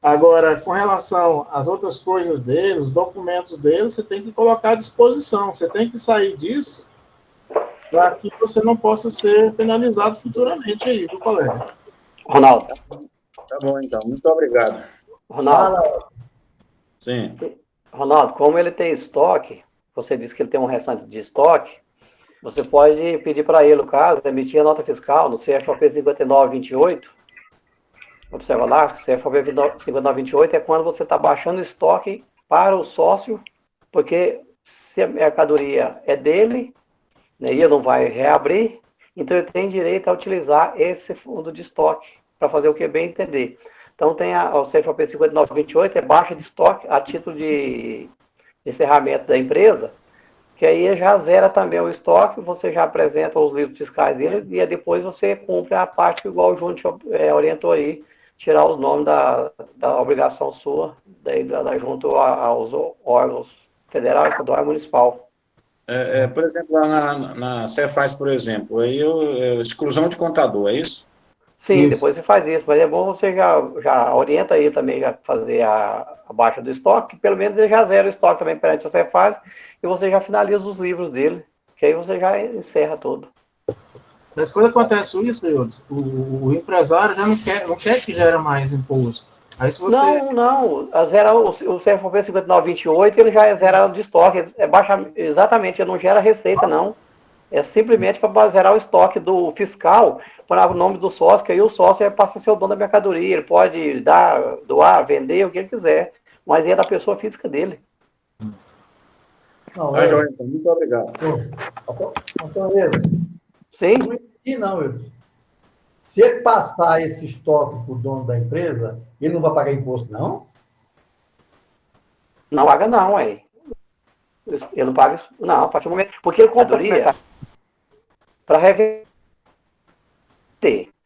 agora, com relação às outras coisas dele, os documentos dele, você tem que colocar à disposição, você tem que sair disso para que você não possa ser penalizado futuramente aí, viu, colega? Ronaldo. Tá bom, então. Muito obrigado. Ronaldo. Sim. Ronaldo, como ele tem estoque, você disse que ele tem um restante de estoque, você pode pedir para ele, no caso, emitir a nota fiscal no CFOP 5928. Observa lá, CFOP 5928 é quando você está baixando o estoque para o sócio, porque se a mercadoria é dele, né, e ele não vai reabrir, Então, ele tem direito a utilizar esse fundo de estoque para fazer o que bem entender. Então, tem o CFOP 5928, é baixa de estoque a título de encerramento da empresa, que aí já zera também o estoque, você já apresenta os livros fiscais dele e depois você cumpre a parte que igual o Júnior orientou aí, tirar os nomes da obrigação sua, junto aos órgãos federal, estadual e municipal. Por exemplo, lá na Cefaz, por exemplo, aí exclusão de contador, é isso? Sim, Isso. depois você faz isso, mas é bom você já orienta aí também a fazer a baixa do estoque, pelo menos ele já zera o estoque também perante a Cefaz, e você já finaliza os livros dele, que aí você já encerra tudo. Mas quando acontece isso, Eudes, o empresário já não quer que gere mais imposto. Aí se você... Não, o CFOP 5928, ele já é zerado de estoque, exatamente, ele não gera receita, não. É simplesmente para zerar o estoque do fiscal, para o nome do sócio, que aí o sócio passa a ser o dono da mercadoria, ele pode doar, vender, o que ele quiser, mas é da pessoa física dele. Não, Joia, então, muito obrigado. Sim? Não entendi, não, Eudes. Se ele passar esse estoque para o dono da empresa, ele não vai pagar imposto, não? Não paga, não, aí. Ele não paga, não, a partir do momento. Porque ele compra para revender.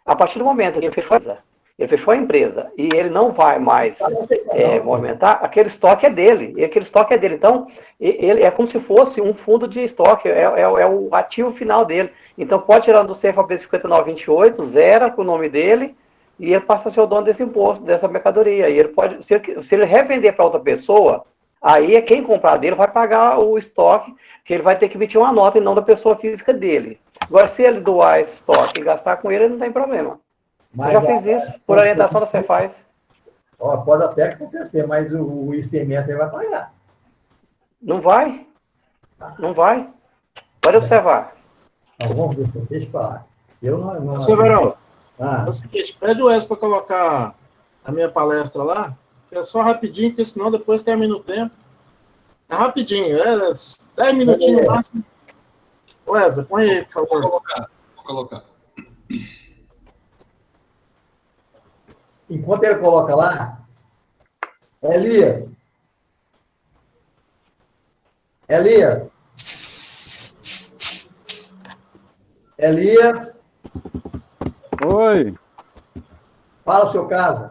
A partir do momento que ele fechou a empresa e ele não vai mais movimentar, aquele estoque é dele. E aquele estoque é dele. Então, ele é como se fosse um fundo de estoque, é o ativo final dele. Então, pode tirar do CFOP 5928, zera com o nome dele, e ele passa a ser o dono desse imposto, dessa mercadoria. E ele pode, se ele revender para outra pessoa, aí é quem comprar dele vai pagar o estoque, que ele vai ter que emitir uma nota e não da pessoa física dele. Agora, se ele doar esse estoque e gastar com ele não tem problema. Mas eu já fiz isso, por orientação da Cefaz. Pode até acontecer, mas o ICMS ele vai pagar. Não vai. Não vai. Pode observar. Não, vamos ver, deixa eu falar. Eu não Severão, é o seguinte, pede o Wes para colocar a minha palestra lá, que é só rapidinho, porque senão depois termina o tempo. É rapidinho, 10 minutinhos no máximo. Wesley, põe aí, por favor. Vou colocar. Enquanto ele coloca lá, Elias. Oi. Fala o seu caso.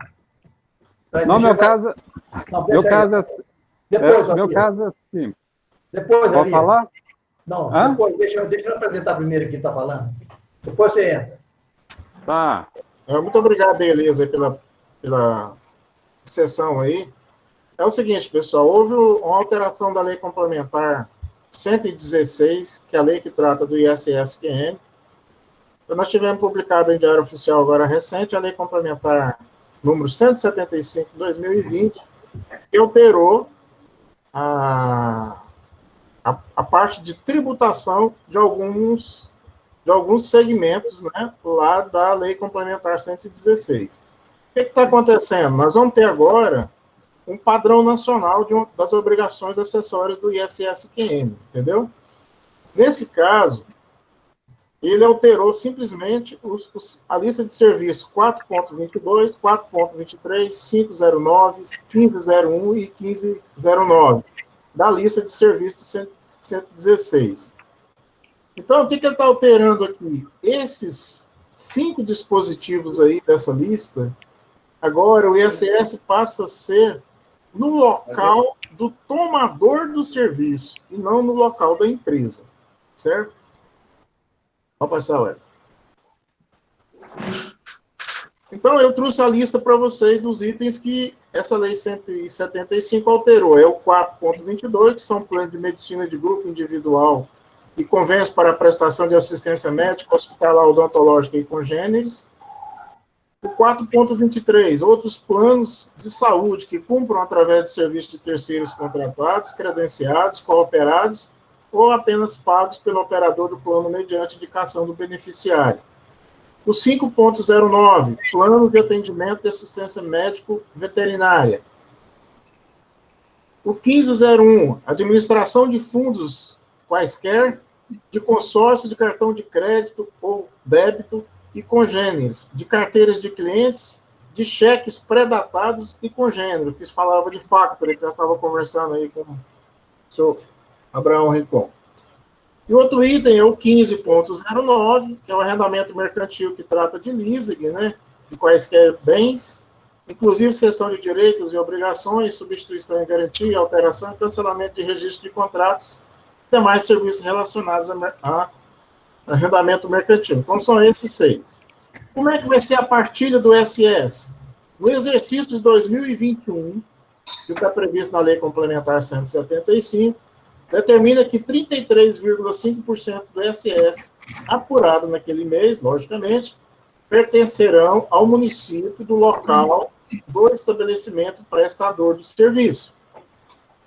Não, meu caso... Meu caso é assim. Meu caso é assim. Depois, pode falar? Não, depois, deixa eu apresentar primeiro quem está falando. Depois você entra. Tá. Muito obrigado, Elias, pela sessão aí. É o seguinte, pessoal, houve uma alteração da Lei Complementar 116, que é a lei que trata do ISSQN. Então, nós tivemos publicado em Diário Oficial agora recente a Lei Complementar número 175 de 2020, que alterou a parte de tributação de alguns segmentos, né, lá da Lei Complementar 116. O que está acontecendo? Nós vamos ter agora um padrão nacional das obrigações acessórias do ISSQN, entendeu? Nesse caso, ele alterou simplesmente a lista de serviços 4.22, 4.23, 509, 1501 e 1509, da lista de serviços 116. Então, o que ele está alterando aqui? Esses 5 dispositivos aí dessa lista, agora o ISS passa a ser no local do tomador do serviço e não no local da empresa, certo? Vamos passar, Ué. Então, eu trouxe a lista para vocês dos itens que essa Lei 175 alterou. É o 4.22, que são planos de medicina de grupo individual e convênios para a prestação de assistência médica, hospitalar, odontológica e congêneres. O 4.23, outros planos de saúde que cumpram através de serviços de terceiros contratados, credenciados, cooperados ou apenas pagos pelo operador do plano mediante indicação do beneficiário. O 5.09, plano de atendimento de assistência médico-veterinária. O 15.01, administração de fundos quaisquer de consórcio de cartão de crédito ou débito e congêneres, de carteiras de clientes, de cheques pré-datados e congênero, que se falava de factoring, que eu estava conversando aí com o senhor Abraão Rincon. E outro item é o 15.09, que é o arrendamento mercantil que trata de leasing, né, de quaisquer bens, inclusive cessão de direitos e obrigações, substituição e garantia, alteração e cancelamento de registro de contratos, e demais serviços relacionados a arrendamento mercantil. Então, são esses 6. Como é que vai ser a partilha do SS? No exercício de 2021, que está previsto na Lei Complementar 175, determina que 33,5% do SS apurado naquele mês, logicamente, pertencerão ao município do local do estabelecimento prestador do serviço.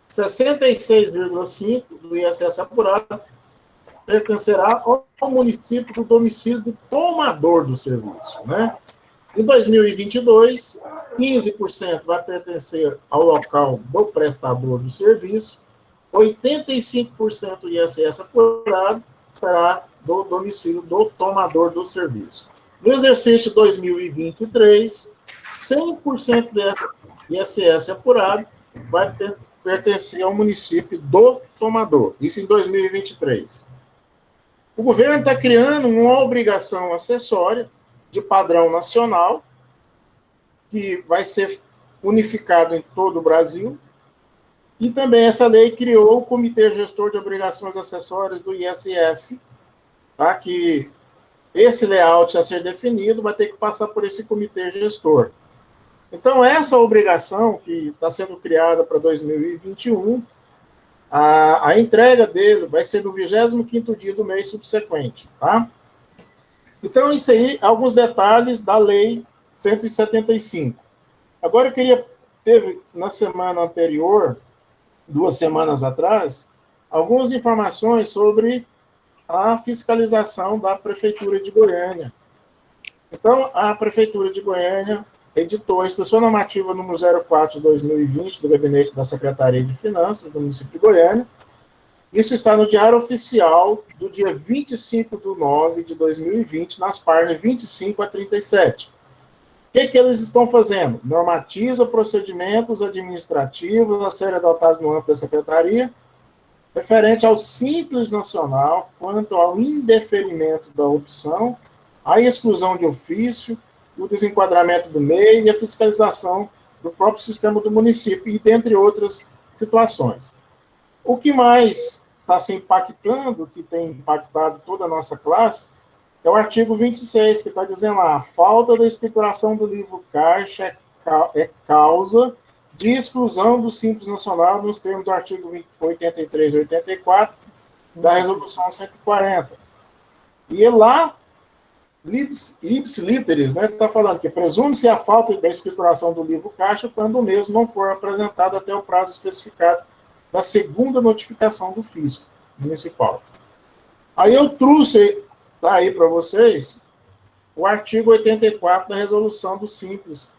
66,5% do ISS apurado pertencerá ao município do domicílio do tomador do serviço, né? Em 2022, 15% vai pertencer ao local do prestador do serviço, 85% do ISS apurado será do domicílio do tomador do serviço. No exercício de 2023, 100% do ISS apurado vai pertencer ao município do tomador. Isso em 2023. O governo está criando uma obrigação acessória de padrão nacional, que vai ser unificado em todo o Brasil, e também essa lei criou o Comitê Gestor de Obrigações Acessórias do ISS, tá? Que esse layout a ser definido vai ter que passar por esse comitê gestor. Então, essa obrigação que está sendo criada para 2021, a entrega dele vai ser no 25º dia do mês subsequente, tá? Então, isso aí, alguns detalhes da Lei 175. Agora, eu queria, teve na semana anterior, 2 semanas atrás, algumas informações sobre a fiscalização da Prefeitura de Goiânia. Então, a Prefeitura de Goiânia editou a Instrução Normativa número 04 de 2020 do Gabinete da Secretaria de Finanças do município de Goiânia. Isso está no Diário Oficial do dia 25/9 de 2020, nas páginas 25 a 37. O que eles estão fazendo? Normatiza procedimentos administrativos a serem adotados no âmbito da Secretaria, referente ao Simples Nacional, quanto ao indeferimento da opção, a exclusão de ofício, o desenquadramento do MEI e a fiscalização do próprio sistema do município, e dentre outras situações. O que mais está se impactando, que tem impactado toda a nossa classe, é o artigo 26, que está dizendo lá, a falta da escrituração do livro caixa é causa de exclusão do Simples Nacional nos termos do artigo 83 e 84 da Resolução 140. E lá, ipsiliteris, né, está falando que presume-se a falta da escrituração do livro caixa quando o mesmo não for apresentado até o prazo especificado da segunda notificação do fisco municipal. Aí eu trouxe, tá aí para vocês, o artigo 84 da Resolução do Simples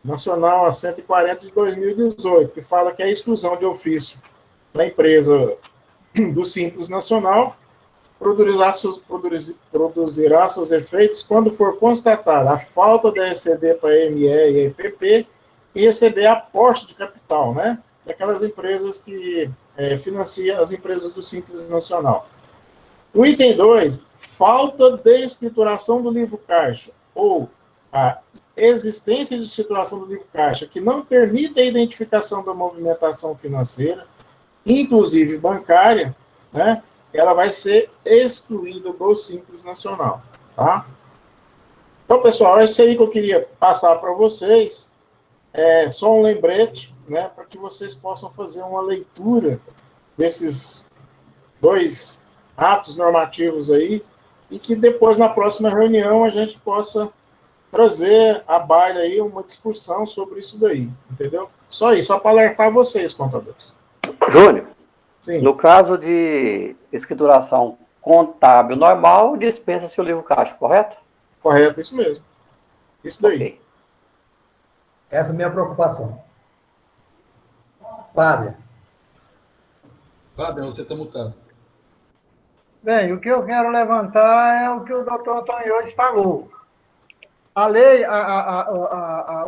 Nacional a 140 de 2018, que fala que a exclusão de ofício da empresa do Simples Nacional produzirá seus efeitos quando for constatada a falta da ECD para ME e EPP e receber aporte de capital, né? Daquelas empresas que financiam as empresas do Simples Nacional. O item 2, falta de escrituração do livro caixa, ou a existência de escrituração do livro caixa que não permite a identificação da movimentação financeira, inclusive bancária, né? Ela vai ser excluída do Simples Nacional, tá? Então, pessoal, é isso aí que eu queria passar para vocês. É só um lembrete, né, para que vocês possam fazer uma leitura desses 2 atos normativos aí, e que depois, na próxima reunião, a gente possa trazer à baila aí uma discussão sobre isso daí, entendeu? Só isso, só para alertar vocês, contadores. Júnior, sim. No caso de escrituração contábil normal, dispensa-se o livro caixa, correto? Correto, isso mesmo. Isso daí. Okay. Essa é a minha preocupação. Fábio. Fábio, você está mutado. Bem, o que eu quero levantar é o que o doutor Antônio hoje falou. A lei,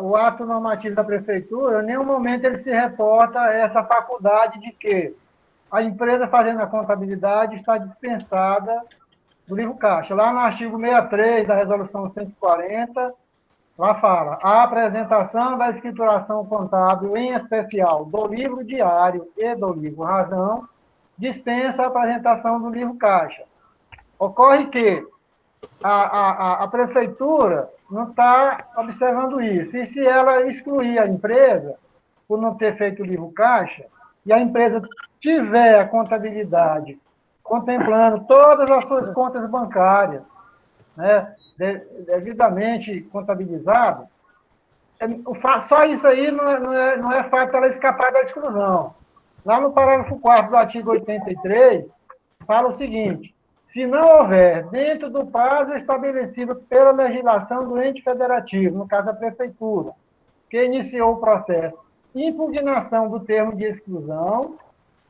o ato normativo da prefeitura, em nenhum momento ele se reporta a essa faculdade de que a empresa fazendo a contabilidade está dispensada do livro caixa. Lá no artigo 63 da resolução 140, lá fala, a apresentação da escrituração contábil, em especial do livro diário e do livro razão, dispensa a apresentação do livro caixa. Ocorre que a prefeitura não está observando isso. E se ela excluir a empresa por não ter feito o livro caixa, e a empresa tiver a contabilidade contemplando todas as suas contas bancárias, né, devidamente contabilizado, só isso aí não é fato ela escapar da exclusão. Lá no parágrafo 4º do artigo 83, fala o seguinte: se não houver, dentro do prazo estabelecido pela legislação do ente federativo, no caso a prefeitura, que iniciou o processo, impugnação do termo de exclusão,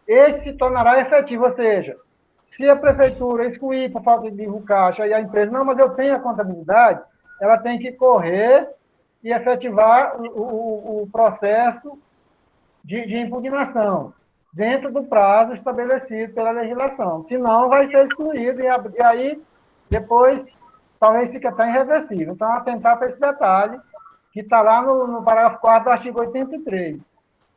esse se tornará efetivo, ou seja, se a prefeitura excluir por falta de livro caixa e a empresa, não, mas eu tenho a contabilidade, ela tem que correr e efetivar o processo de impugnação, dentro do prazo estabelecido pela legislação. Senão, vai ser excluído, e aí, depois, talvez fique até irreversível. Então, atentar para esse detalhe, que está lá no parágrafo 4º do artigo 83.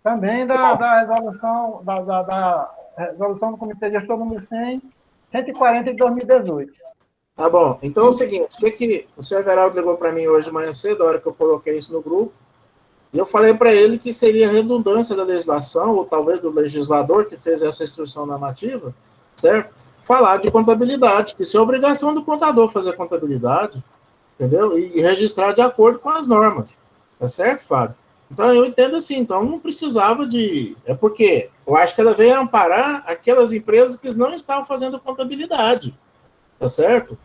Também da resolução, da resolução do Comitê Gestor número 140 de 2018. Tá bom. Então é o seguinte, o senhor Everaldo ligou para mim hoje de manhã cedo, a hora que eu coloquei isso no grupo, e eu falei para ele que seria redundância da legislação, ou talvez do legislador que fez essa instrução normativa, certo? Falar de contabilidade, que isso é obrigação do contador fazer contabilidade, entendeu? E registrar de acordo com as normas. Tá certo, Fábio? Então, eu entendo assim, então não precisava de... É porque eu acho que ela veio amparar aquelas empresas que não estavam fazendo contabilidade. Tá certo?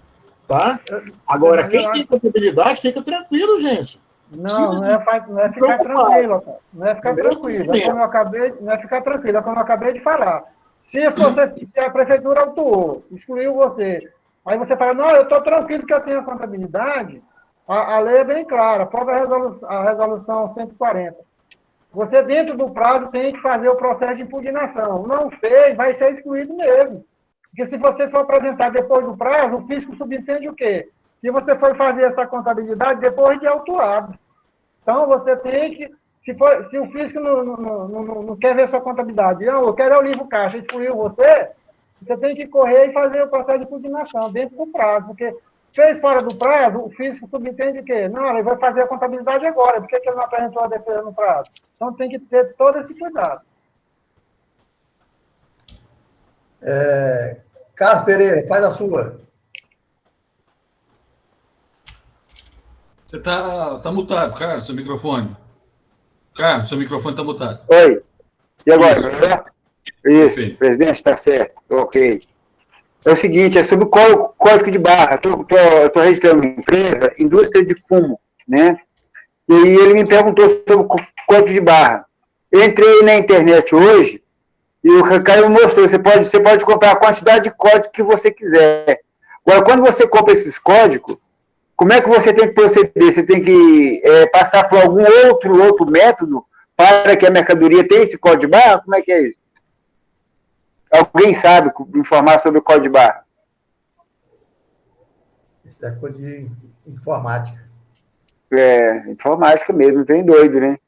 Tá? Agora, quem tem contabilidade, fica tranquilo, gente. Não é ficar tranquilo, cara. Não é ficar tranquilo. Não é ficar tranquilo, é como eu acabei de falar. Se a prefeitura autuou, excluiu você, aí você fala, não, eu estou tranquilo que eu tenho a contabilidade, a lei é bem clara, a resolução 140. Você, dentro do prazo, tem que fazer o processo de impugnação. Não fez, vai ser excluído mesmo. Porque se você for apresentar depois do prazo, o fisco subentende o quê? Se você for fazer essa contabilidade depois de autuado. Então, você tem que... Se o fisco não quer ver sua contabilidade, não, eu quero o livro caixa, excluiu você tem que correr e fazer o processo de impugnação dentro do prazo, porque fez fora do prazo, o fisco subentende o quê? Não, ele vai fazer a contabilidade agora, por que ele não apresentou a defesa no prazo? Então, tem que ter todo esse cuidado. Carlos Pereira, faz a sua. Você tá mutado, Carlos, seu microfone. Carlos, seu microfone está mutado. Oi. E agora? Isso, presidente, está certo. Ok. É o seguinte, é sobre o código de barra. Estou registrando uma empresa, indústria de fumo, né? E ele me perguntou sobre o código de barra. Eu entrei na internet hoje e o Caio mostrou, você pode comprar a quantidade de código que você quiser. Agora, quando você compra esses códigos, como é que você tem que proceder? Você tem que passar por algum outro método para que a mercadoria tenha esse código de barra? Como é que é isso? Alguém sabe informar sobre o código de barra? Isso é coisa de informática. Informática mesmo, tem doido, né?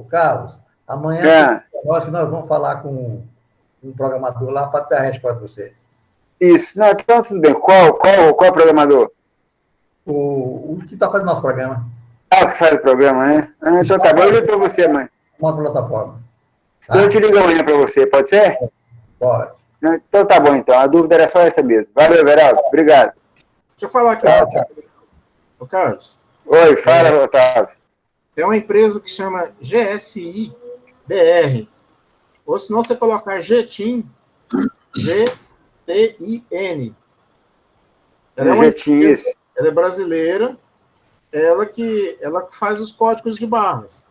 Carlos, amanhã nós vamos falar com um programador lá para dar a resposta para você. Isso. Não, então tudo bem. Qual programador? O que está fazendo nosso programa. O que faz o programa, né? Então tá bom, eu ligo para você, mãe. Nossa plataforma. Tá? Eu te ligo amanhã para você, pode ser? Pode. Então tá bom, então. A dúvida era só essa mesmo. Valeu, Everaldo. Obrigado. Deixa eu falar aqui. Ô, Carlos. Oi, fala, Otávio. É uma empresa que chama GSI BR. Ou se não, você colocar GTIN, GTIN. Ela é brasileira, ela que faz os códigos de barras.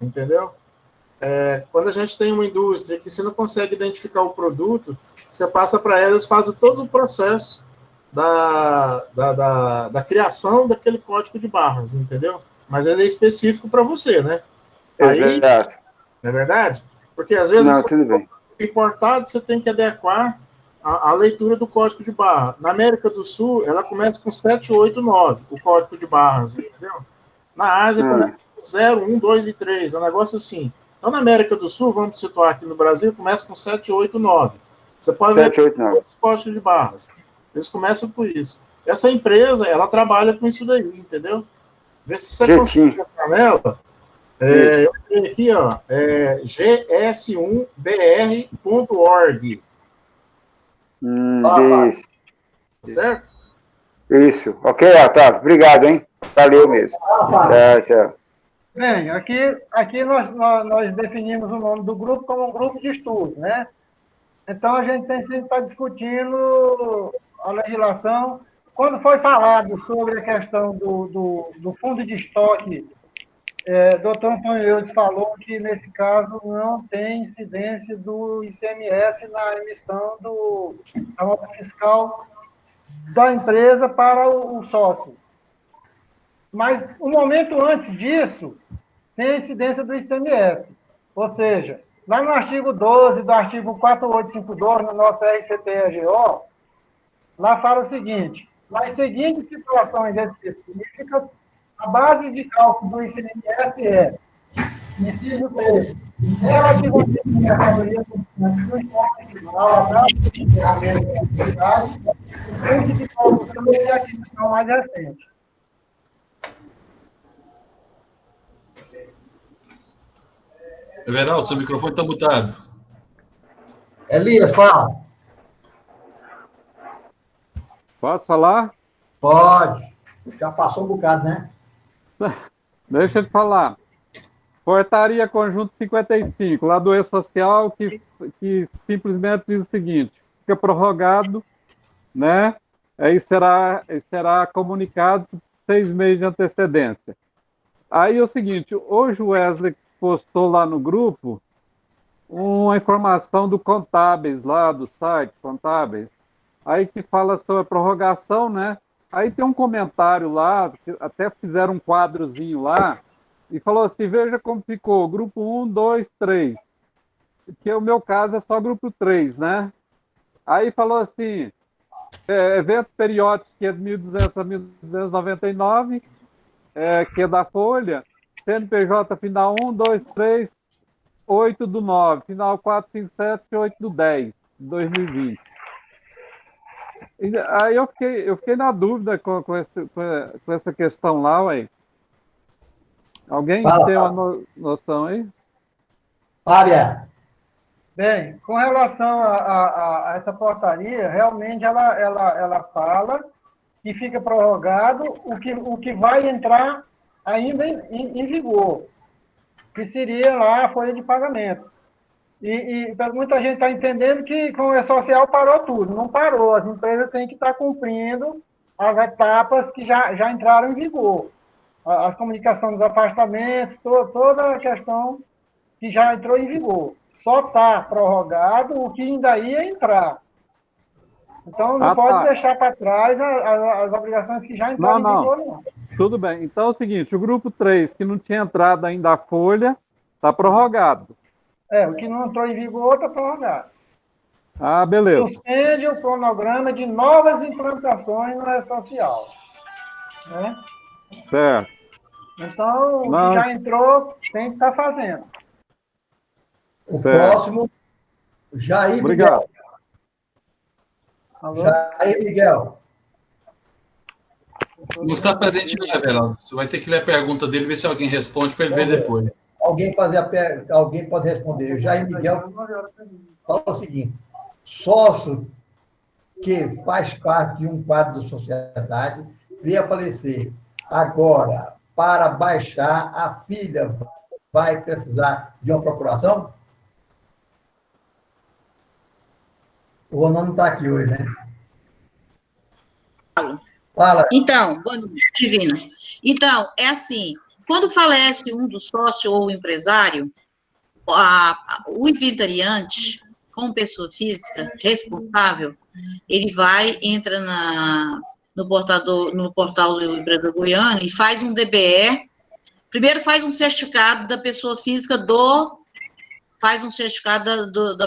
Entendeu? quando a gente tem uma indústria que você não consegue identificar o produto, você passa para elas, faz todo o processo da criação daquele código de barras, entendeu? Mas ele é específico para você, né? Aí, Exato. não é verdade? Porque às vezes, Não, tudo bem. importado, você tem que adequar a leitura do código de barra. Na América do Sul, ela começa com 789, o código de barras, entendeu? Na Ásia, começa com 0, 1, 2 e 3, é um negócio assim. Então, na América do Sul, vamos situar aqui no Brasil, começa com 789. Você pode ver os códigos de barras. Eles começam por isso. Essa empresa, ela trabalha com isso daí, entendeu? Vê se você consegue entrar nela. Eu tenho aqui, ó, gs1br.org. Isso. Certo? Isso. Ok, Otávio. Obrigado, hein? Valeu mesmo. Tchau. Bem, aqui nós definimos o nome do grupo como um grupo de estudo, né? Então, a gente tem sempre que estar discutindo a legislação. Quando foi falado sobre a questão do fundo de estoque, doutor Antônio Eudes falou que, nesse caso, não tem incidência do ICMS na emissão da nota fiscal da empresa para o sócio. Mas, um momento antes disso, tem a incidência do ICMS. Ou seja, lá no artigo 12 do artigo 4852, no nosso RCT-AGO, lá fala o seguinte: nas seguintes situações específicas, a base de cálculo do ICMS é, inciso 3, relativamente à mercadoria do estoque final, a data de encerramento da atividade, o custo de produção e a aquisição mais recente. Everaldo, seu microfone está mutado. Elias, fala. Posso falar? Pode. Já passou um bocado, né? Deixa eu te falar. Portaria Conjunto 55, lá do E-Social, que simplesmente diz o seguinte: fica prorrogado, né? Aí será comunicado 6 meses de antecedência. Aí é o seguinte, hoje o Wesley postou lá no grupo uma informação do Contábeis, lá do site Contábeis, aí que fala sobre a prorrogação, né? Aí tem um comentário lá, até fizeram um quadrozinho lá, e falou assim, veja como ficou, grupo 1, 2, 3, que o meu caso é só grupo 3, né? Aí falou assim, evento periódico que é de 1.200 a 1.299, que é da Folha, CNPJ final 1, 2, 3, 8 do 9, final 4, 5, 7, 8 do 10, de 2020. Aí eu fiquei na dúvida com essa questão lá, ué. Alguém tem uma noção aí? Fábia. Bem, com relação a essa portaria, realmente ela fala que fica prorrogado o que vai entrar ainda em vigor, que seria lá a folha de pagamento. E muita gente está entendendo que com o E-Social parou tudo. Não parou, as empresas têm que estar cumprindo as etapas que já entraram em vigor. A comunicação dos afastamentos, toda a questão que já entrou em vigor. Só está prorrogado o que ainda ia entrar. Então, não pode deixar para trás as obrigações que já entraram em vigor, não. Tudo bem. Então é o seguinte, o grupo 3, que não tinha entrado ainda a folha, está prorrogado. O que não entrou em vigor está prorrogado. Ah, beleza. Suspende o cronograma de novas implantações no E-Social. Né? Certo. Então, o que já entrou, tem que estar fazendo. O próximo, Jair Obrigado. Miguel. Jair Miguel. Não está presente não, Everaldo. Você vai ter que ler a pergunta dele, ver se alguém responde para ele ver depois. Alguém pode responder. O Jair Miguel fala o seguinte: sócio que faz parte de um quadro de sociedade veio a falecer. Agora, para baixar, a filha vai precisar de uma procuração? O Ronaldo não está aqui hoje, né? Fala. Então, boa noite, Divina. Então, é assim, quando falece um dos sócios ou o empresário, o inventariante, como pessoa física responsável, ele entra no portal do Empreendedor Goiano e faz um DBE. Primeiro faz um certificado da pessoa física da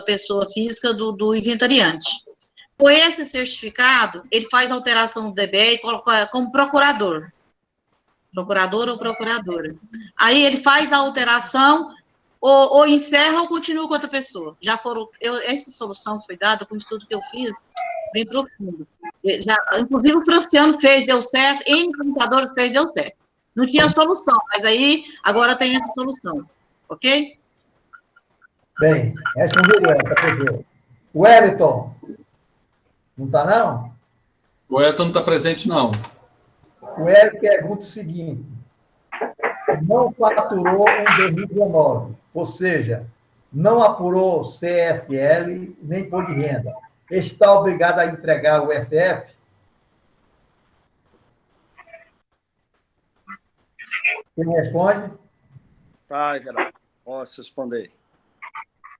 pessoa física do inventariante. Com esse certificado, ele faz alteração do DBE e coloca como procurador ou procuradora. Aí ele faz a alteração, ou encerra ou continua com outra pessoa. Essa solução foi dada com o estudo que eu fiz, bem profundo. Inclusive o Franciano fez, deu certo, N computadores fez, deu certo. Não tinha solução, mas aí agora tem essa solução, ok? Bem, respondido, professor. O Wellington, não está, não? O Wellington não está presente, não. O Wellington pergunta o seguinte: não faturou em 2019, ou seja, não apurou CSL nem imposto de renda. Está obrigado a entregar o SF? Quem responde? Tá, Geraldo. Posso responder.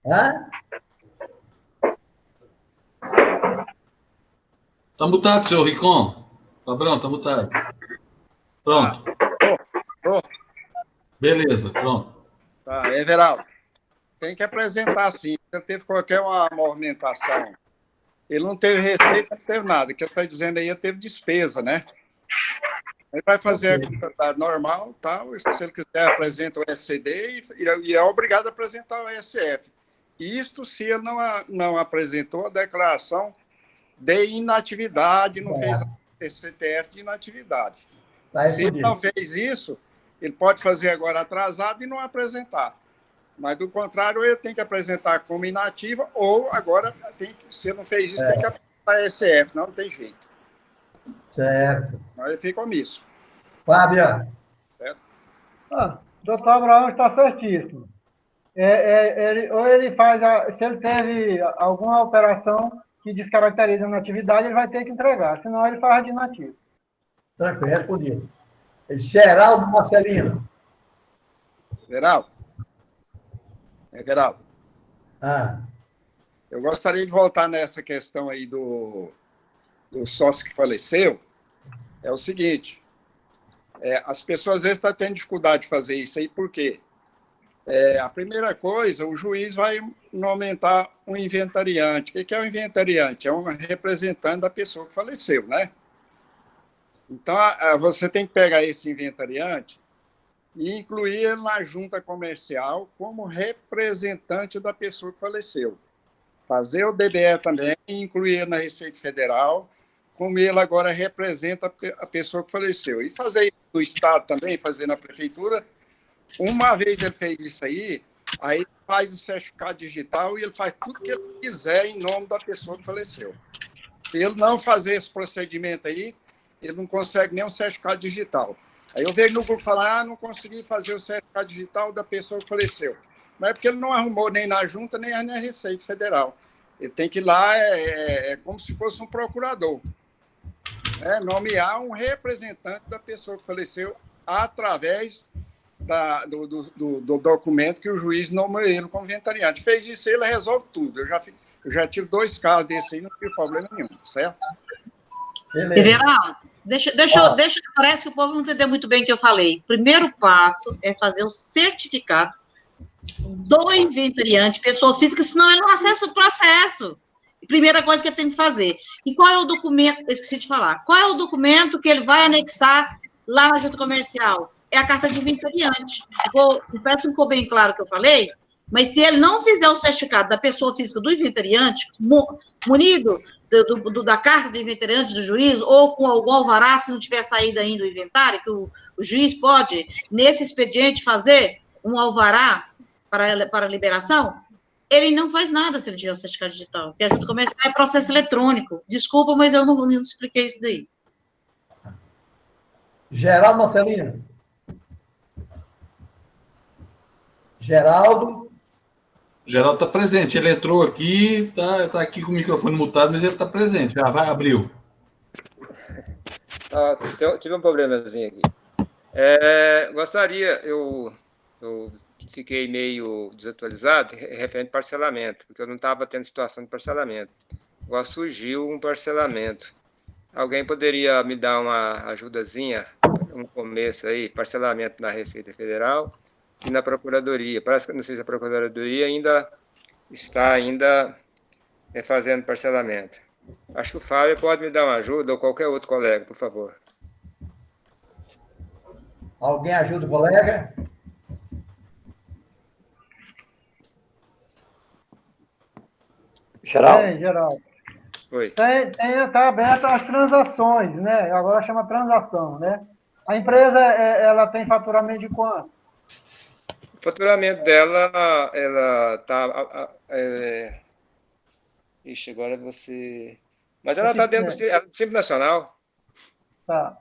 Hã? Está mutado, senhor Ricom. Fabrão, está mutado. Pronto. Pronto. Beleza, pronto. Tá, Everaldo. Tem que apresentar sim. Se teve qualquer uma movimentação, ele não teve receita, não teve nada. O que ele está dizendo aí, ele teve despesa, né? Ele vai fazer a contabilidade normal, tá? Se ele quiser, apresenta o SCD e é obrigado a apresentar o SF. Isto se ele não apresentou a declaração de inatividade, não fez a CTF de inatividade. Se ele não fez isso, ele pode fazer agora atrasado e não apresentar. Mas, do contrário, ele tem que apresentar como inativa ou agora, se ele não fez isso, tem que apresentar a SF, não tem jeito. Certo. Mas ele fica omisso. Fábio. Certo? Doutor Abraão está certíssimo. Ou ele faz, se ele teve alguma operação que descaracteriza a inatividade, ele vai ter que entregar, senão ele faz de inativo. Tranquilo, respondido. Geraldo Marcelino. Geraldo. Geraldo. Eu gostaria de voltar nessa questão aí do sócio que faleceu. É o seguinte, as pessoas às vezes estão tendo dificuldade de fazer isso aí, por quê? A primeira coisa, o juiz vai nomear um inventariante. O que é um inventariante? É um representante da pessoa que faleceu, né? Então, você tem que pegar esse inventariante e incluir ele na junta comercial como representante da pessoa que faleceu. Fazer o DBE também e incluir ele na Receita Federal, como ele agora representa a pessoa que faleceu. E fazer isso no Estado também, fazer na Prefeitura. Uma vez ele fez isso aí faz o certificado digital e ele faz tudo que ele quiser em nome da pessoa que faleceu. Se ele não fazer esse procedimento aí, ele não consegue nem um certificado digital. Aí eu vejo no grupo falar, não consegui fazer o certificado digital da pessoa que faleceu. Mas é porque ele não arrumou nem na Junta, nem na Receita Federal. Ele tem que ir lá, como se fosse um procurador. Nomear um representante da pessoa que faleceu através do documento que o juiz nomeou ele como inventariante. Fez isso, ele resolve tudo. Eu já tive 2 casos desse aí, não tive problema nenhum, certo? Everaldo, parece que o povo não entendeu muito bem o que eu falei. O primeiro passo é fazer o certificado do inventariante, pessoa física, senão ele não acessa o processo. Primeira coisa que ele tem que fazer. E qual é o documento, eu esqueci de falar, qual é o documento que ele vai anexar lá na junta comercial? É a carta de inventariante. Parece que ficou bem claro o que eu falei, mas se ele não fizer o certificado da pessoa física do inventariante, munido da carta de inventariante do juiz, ou com algum alvará, se não tiver saído ainda do inventário, que o juiz pode, nesse expediente, fazer um alvará para liberação, ele não faz nada se ele tiver o certificado digital, porque a junta comercial é processo eletrônico. Desculpa, mas eu não expliquei isso daí. Geraldo Marcelino. Geraldo. Geraldo está presente. Ele entrou aqui, está aqui com o microfone mutado, mas ele está presente. Abriu. Tive um problemazinho aqui. Gostaria, eu fiquei meio desatualizado, referente ao parcelamento, porque eu não estava tendo situação de parcelamento. Agora surgiu um parcelamento. Alguém poderia me dar uma ajudazinha, um começo aí, parcelamento na Receita Federal e na Procuradoria. Parece que, não sei se a Procuradoria ainda está fazendo parcelamento. Acho que o Fábio pode me dar uma ajuda, ou qualquer outro colega, por favor. Alguém ajuda o colega? Geraldo? Tem, Geraldo. Oi. Está aberto as transações, né? Agora chama transação, né? A empresa, ela tem faturamento de quanto? O faturamento dela, ela está... Ixi, agora você... Mas ela está dentro do Simples Nacional. Tá.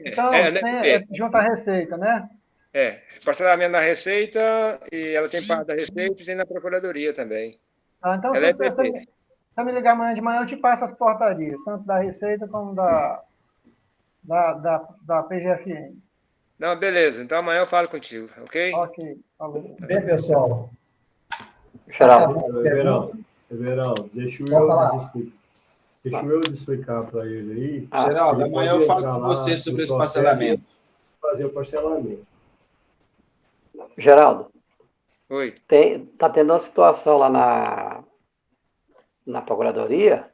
Então, junto à Receita, né? Parcelamento na Receita, e ela tem parte da Receita e tem na Procuradoria também. Tá, então, ela se você me ligar amanhã de manhã, eu te passo as portarias, tanto da Receita como da PGFN. Não, beleza. Então amanhã eu falo contigo, ok? Ok, valeu. Bem, pessoal. Everaldo, deixa eu explicar para ele aí. Geraldo, amanhã eu falo com você sobre esse parcelamento. Fazer o parcelamento. Geraldo. Oi. Tá tendo uma situação lá na Procuradoria,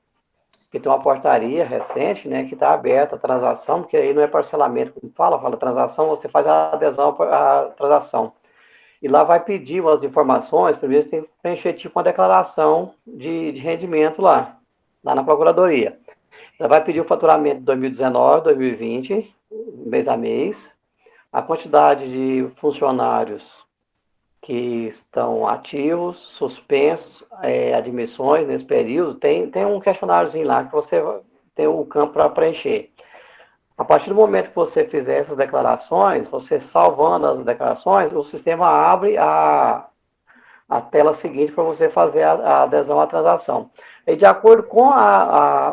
que tem uma portaria recente, né, que está aberta a transação, porque aí não é parcelamento, como fala transação, você faz a adesão à transação. E lá vai pedir umas informações, primeiro você tem que preencher tipo uma declaração de rendimento lá na Procuradoria. Ela vai pedir o faturamento de 2019, 2020, mês a mês, a quantidade de funcionários que estão ativos, suspensos, admissões nesse período. Tem um questionáriozinho lá que você tem o campo para preencher. A partir do momento que você fizer essas declarações, você salvando as declarações, o sistema abre a tela seguinte para você fazer a adesão à transação. E de acordo com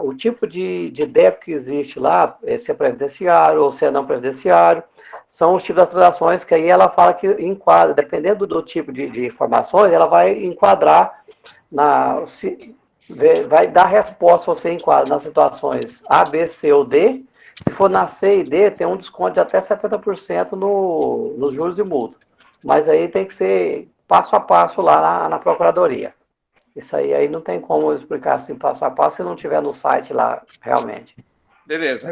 o tipo de débito que existe lá, se é previdenciário ou se é não previdenciário, são os tipos das transações que aí ela fala que enquadra, dependendo do tipo de informações, ela vai enquadrar, vai dar resposta, você enquadra nas situações A, B, C ou D. Se for na C e D, tem um desconto de até 70% nos juros e multa. Mas aí tem que ser passo a passo lá na Procuradoria. Isso aí não tem como eu explicar assim passo a passo se não tiver no site lá, realmente. Beleza.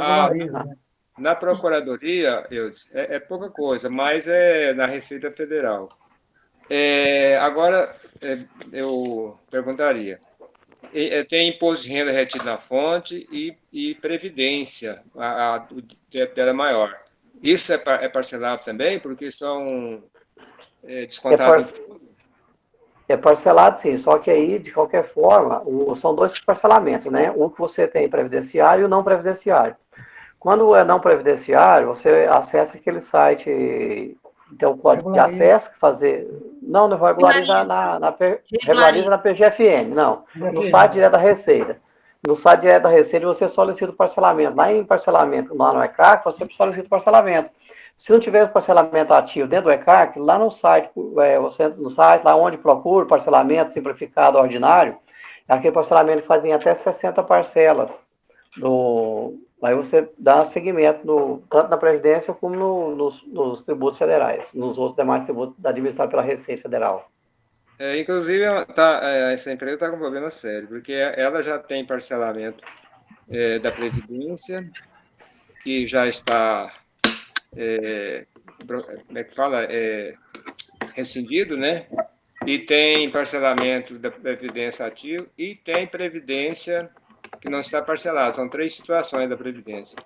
Na Procuradoria, é pouca coisa, mas é na Receita Federal. Agora, eu perguntaria, tem imposto de renda retido na fonte e previdência, o teto dela é maior. Isso é parcelado também, porque são descontados... É parcelado, sim, só que aí, de qualquer forma, são dois parcelamentos, né? Um que você tem previdenciário e o não previdenciário. Quando é não previdenciário, você acessa aquele site, tem um código de acesso, não regulariza regulariza na PGFN, não. No site direto da Receita. No site direto da Receita, você solicita o parcelamento. Lá em parcelamento, lá no ECAC, você solicita o parcelamento. Se não tiver o parcelamento ativo dentro do ECAC, lá no site, você entra no site, lá onde procura parcelamento simplificado ordinário, é aquele parcelamento que faz em até 60 parcelas. Aí você dá seguimento tanto na Previdência como nos tributos federais, nos outros demais tributos administrados pela Receita Federal. Inclusive, essa empresa está com um problema sério, porque ela já tem parcelamento da Previdência, que já está... como é que fala? Rescindido, né? E tem parcelamento da Previdência ativa e tem Previdência que não está parcelada. São 3 situações da Previdência.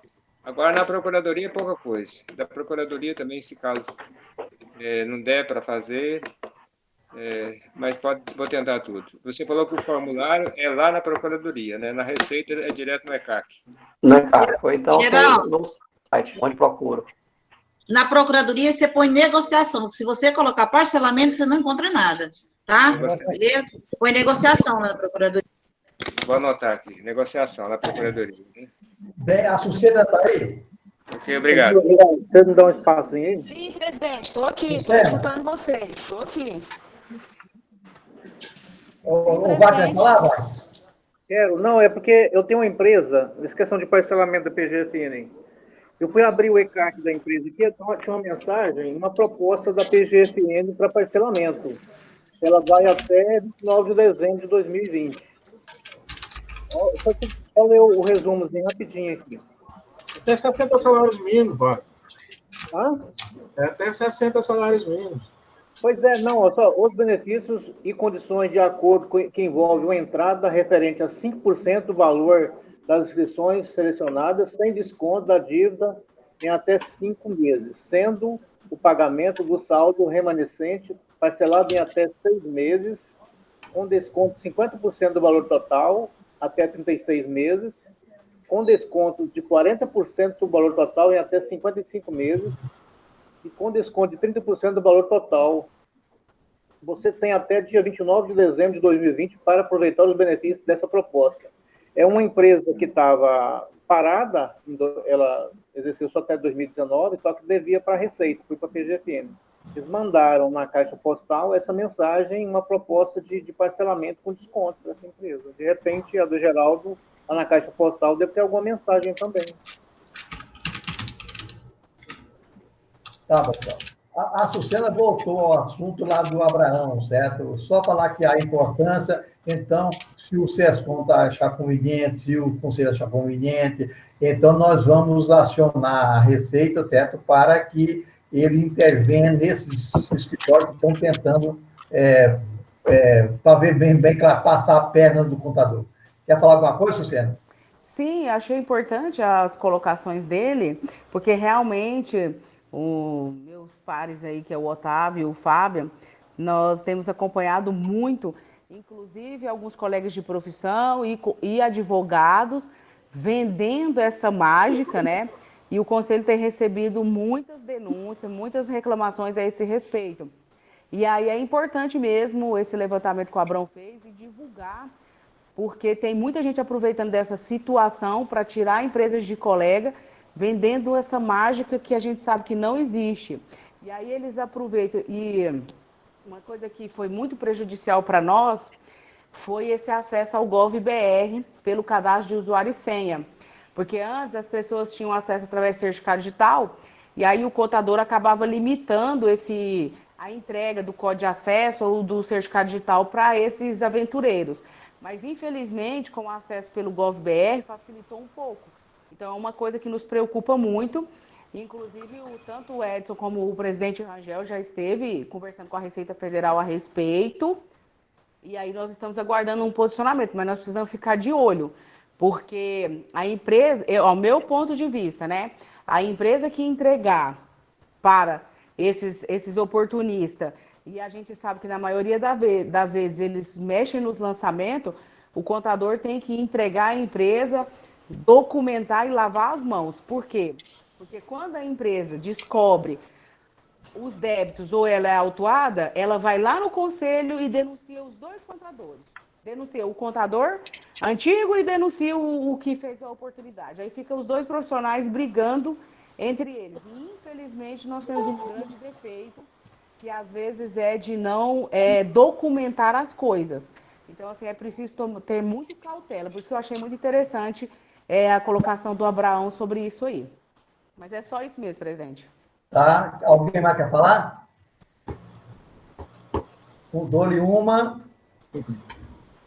Agora, na Procuradoria é pouca coisa. Da Procuradoria também, se caso não der para fazer, mas vou tentar tudo. Você falou que o formulário é lá na Procuradoria, né? Na Receita é direto no ECAC. No ECAC, ou então no site, onde procura. Na Procuradoria, você põe negociação. Se você colocar parcelamento, você não encontra nada, tá? Beleza? Põe negociação na Procuradoria. Vou anotar aqui. Negociação na Procuradoria. Né? Bem, a Sucena está aí? Ok, obrigado. Você me dá um espacinho aí? Sim, presidente, estou aqui, estou escutando vocês, estou aqui. O Wagner falar, Wagner? Quero, não, é porque eu tenho uma empresa, essa questão de parcelamento da PGFN. Eu fui abrir o e-card da empresa aqui, tinha uma mensagem, uma proposta da PGFN para parcelamento. Ela vai até 29 de dezembro de 2020. Só ler o resumozinho rapidinho aqui. Até 60 salários mínimos, Wagner. Hã? É até 60 salários mínimos. Pois é, não, olha só, os benefícios e condições de acordo que envolve uma entrada referente a 5% do valor das inscrições selecionadas, sem desconto da dívida em até 5 meses, sendo o pagamento do saldo remanescente parcelado em até 6 meses, com desconto de 50% do valor total até 36 meses, com desconto de 40% do valor total em até 55 meses, e com desconto de 30% do valor total. Você tem até dia 29 de dezembro de 2020 para aproveitar os benefícios dessa proposta. É uma empresa que estava parada, ela exerceu só até 2019, só que devia para a Receita, foi para a PGFN. Eles mandaram na caixa postal essa mensagem, uma proposta de parcelamento com desconto para essa empresa. De repente, a do Geraldo, lá na caixa postal, deve ter alguma mensagem também. Tá, pessoal. A Sucena voltou ao assunto lá do Abraão, certo? Só falar que há importância, então, se o SESCOM achar conveniente, se o Conselho achar conveniente, então nós vamos acionar a Receita, certo? Para que ele intervenha nesses escritórios que estão tentando, talvez bem claro, passar a perna do contador. Quer falar alguma coisa, Sucena? Sim, achei importante as colocações dele, porque realmente os meus pares aí, que é o Otávio e o Fábio, nós temos acompanhado muito, inclusive alguns colegas de profissão e advogados vendendo essa mágica, né? E o Conselho tem recebido muitas denúncias, muitas reclamações a esse respeito. E aí é importante mesmo esse levantamento que o Abrão fez e divulgar, porque tem muita gente aproveitando dessa situação para tirar empresas de colega, vendendo essa mágica que a gente sabe que não existe. E aí eles aproveitam. E uma coisa que foi muito prejudicial para nós foi esse acesso ao GovBR pelo cadastro de usuário e senha. Porque antes as pessoas tinham acesso através do certificado digital e aí o contador acabava limitando a entrega do código de acesso ou do certificado digital para esses aventureiros. Mas, infelizmente, com o acesso pelo GovBR, facilitou um pouco. Então, é uma coisa que nos preocupa muito. Inclusive, tanto o Edson como o presidente Rangel já esteve conversando com a Receita Federal a respeito. E aí nós estamos aguardando um posicionamento, mas nós precisamos ficar de olho. Porque a empresa, ao meu ponto de vista, né? A empresa que entregar para esses oportunistas, e a gente sabe que na maioria das vezes eles mexem nos lançamentos, o contador tem que entregar a empresa, documentar e lavar as mãos. Por quê? Porque quando a empresa descobre os débitos ou ela é autuada, ela vai lá no conselho e denuncia os dois contadores. Denuncia o contador antigo e denuncia o que fez a oportunidade. Aí ficam os dois profissionais brigando entre eles. E, infelizmente, nós temos um grande defeito, que às vezes é de não documentar as coisas. Então, assim, é preciso ter muito cautela. Por isso que eu achei muito interessante a colocação do Abraão sobre isso aí. Mas é só isso mesmo, presidente. Tá? Alguém mais quer falar? Dou-lhe uma,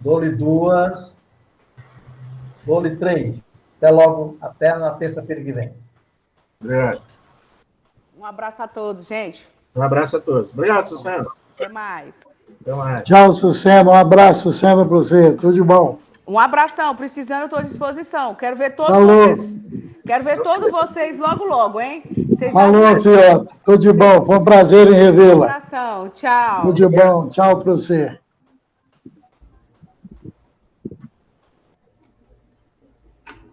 dou-lhe duas, dou-lhe três. Até logo, até na terça-feira que vem. Obrigado. Um abraço a todos, gente. Um abraço a todos. Obrigado, Sucena. Até mais. Até mais. Tchau, Sucena. Um abraço, Sucena, para você. Tudo de bom. Um abração. Precisando, eu estou à disposição. Quero ver todos Falou. vocês. Quero ver todos vocês logo, hein? Falou, Fiota. Tudo de bom. Foi um prazer em revê-la. Um abração. Tchau. Tudo de bom. Tchau para você.